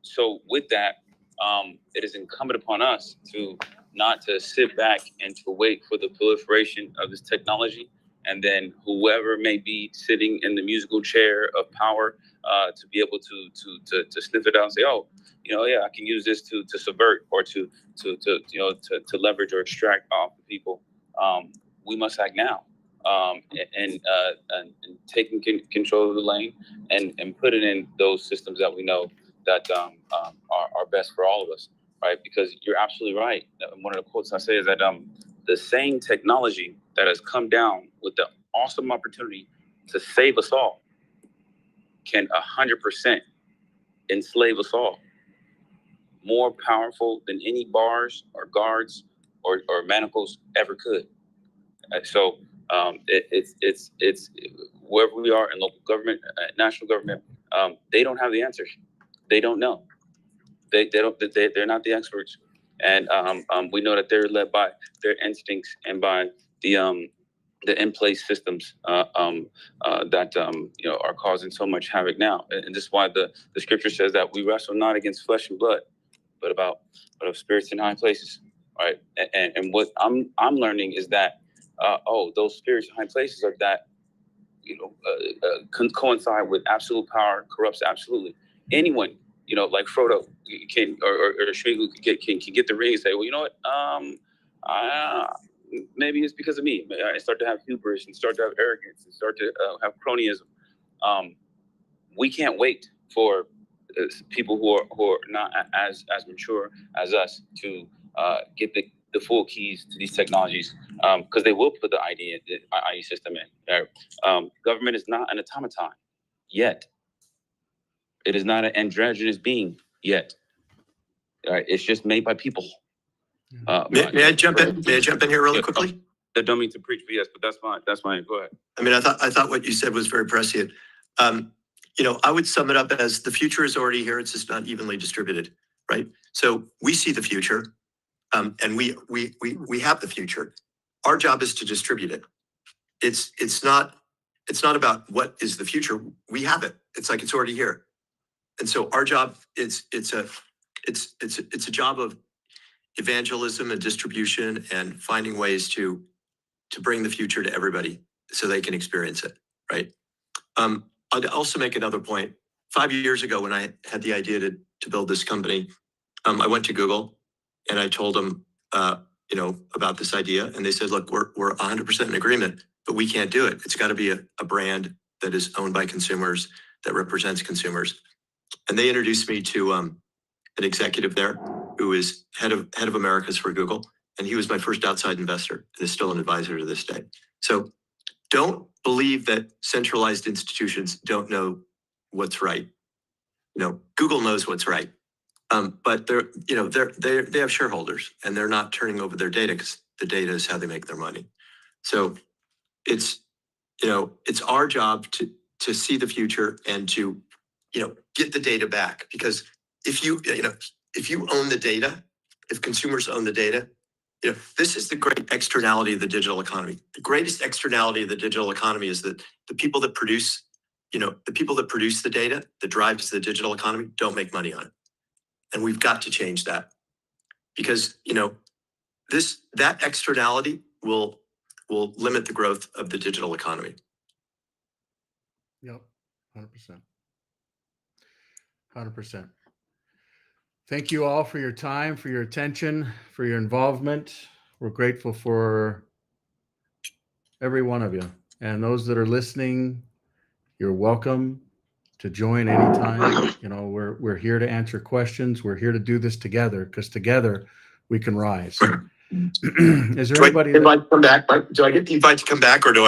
So with that, it is incumbent upon us to not to sit back and to wait for the proliferation of this technology, and then whoever may be sitting in the musical chair of power to be able to sniff it out and say, oh, yeah, I can use this to subvert or to leverage or extract off the people. We must act now, and taking control of the lane and put it in those systems that we know that are best for all of us, right? Because you're absolutely right. One of the quotes I say is that the same technology that has come down with the awesome opportunity to save us all can 100% enslave us all. More powerful than any bars or guards or manacles ever could. So it's wherever we are in local government, national government, they don't have the answers. They don't know. They're not the experts, and we know that they're led by their instincts and by the in-place systems that are causing so much havoc now. And this is why the scripture says that we wrestle not against flesh and blood, but of spirits in high places, right? And what I'm learning is that those spirits in high places are that coincide with absolute power, corrupts absolutely. Anyone, like Frodo can or Shringu can get the ring and say, well, you know what, maybe it's because of me. I start to have hubris and start to have arrogance and start to have cronyism. We can't wait for people who are not as mature as us to get the full keys to these technologies, because they will put the ID system in. Government is not an automaton yet. It is not an androgynous being yet. All right, it's just made by people. May I jump in? May I jump in here really Yeah, quickly? I don't mean to preach BS, but that's fine. That's fine. Go ahead. I mean, I thought what you said was very prescient. You know, I would sum it up as the future is already here. It's just not evenly distributed, right? So we see the future, and we have the future. Our job is to distribute it. It's not about what is the future. We have it. It's like it's already here. And so our job it's a job of evangelism and distribution and finding ways to bring the future to everybody so they can experience it, right? I'll also make another point. 5 years ago, when I had the idea to build this company, I went to Google and I told them, you know, about this idea, and they said, "Look, we're 100% in agreement, but we can't do it. It's got to be a brand that is owned by consumers, that represents consumers." And they introduced me to an executive there who is head of Americas for Google, and he was my first outside investor and is still an advisor to this day. So don't believe that centralized institutions don't know what's right. You know, Google knows what's right, but they have shareholders, and they're not turning over their data because the data is how they make their money. So it's our job to see the future and to get the data back, because if you own the data, if consumers own the data, this is the great externality of the digital economy. The greatest externality of the digital economy is that the people that produce the data that drives the digital economy don't make money on it. And we've got to change that, because that externality will limit the growth of the digital economy. Yep, 100%. 100%. Thank you all for your time, for your attention, for your involvement. We're grateful for every one of you. And those that are listening, you're welcome to join anytime. You know, we're here to answer questions. We're here to do this together, because together we can rise. Is there anybody invite to come back? Do I get the invite to come back, or did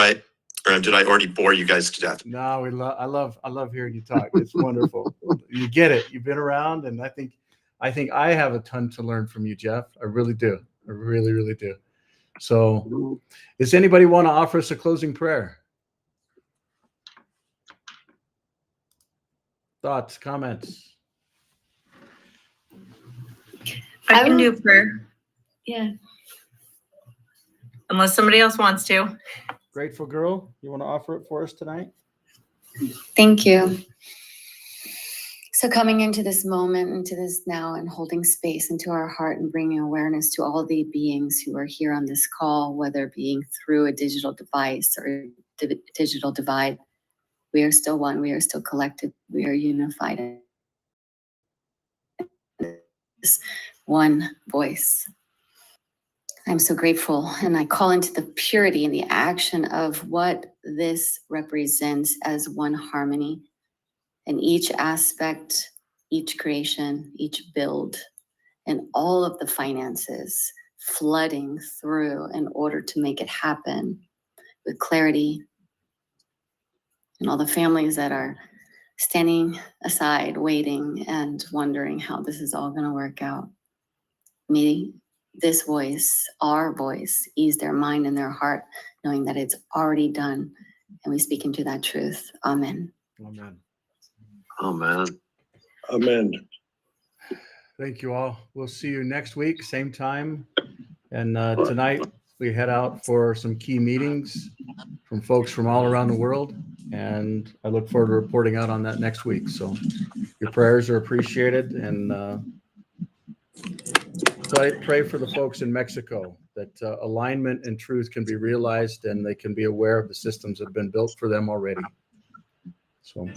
I already bore you guys to death? No, I love hearing you talk. It's wonderful. You get it. You've been around, and I think I have a ton to learn from you, Jeff. I really do. I really, really do. So, does anybody want to offer us a closing prayer? Thoughts, comments? I I can will- do prayer Yeah. unless somebody else wants to. Grateful girl, you want to offer it for us tonight? Thank you. So coming into this moment, into this now, and holding space into our heart and bringing awareness to all the beings who are here on this call, whether being through a digital device or digital divide, we are still one, we are still collected, we are unified in this one voice. I'm so grateful, and I call into the purity and the action of what this represents as one harmony. And each aspect, each creation, each build, and all of the finances flooding through in order to make it happen with clarity. And all the families that are standing aside, waiting and wondering how this is all going to work out. May this voice, our voice, ease their mind and their heart, knowing that it's already done. And we speak into that truth. Amen. Amen. Oh, man. Amen. Thank you all. We'll see you next week, same time. And tonight we head out for some key meetings from folks from all around the world. And I look forward to reporting out on that next week. So your prayers are appreciated. And pray for the folks in Mexico, that alignment and truth can be realized and they can be aware of the systems that have been built for them already. So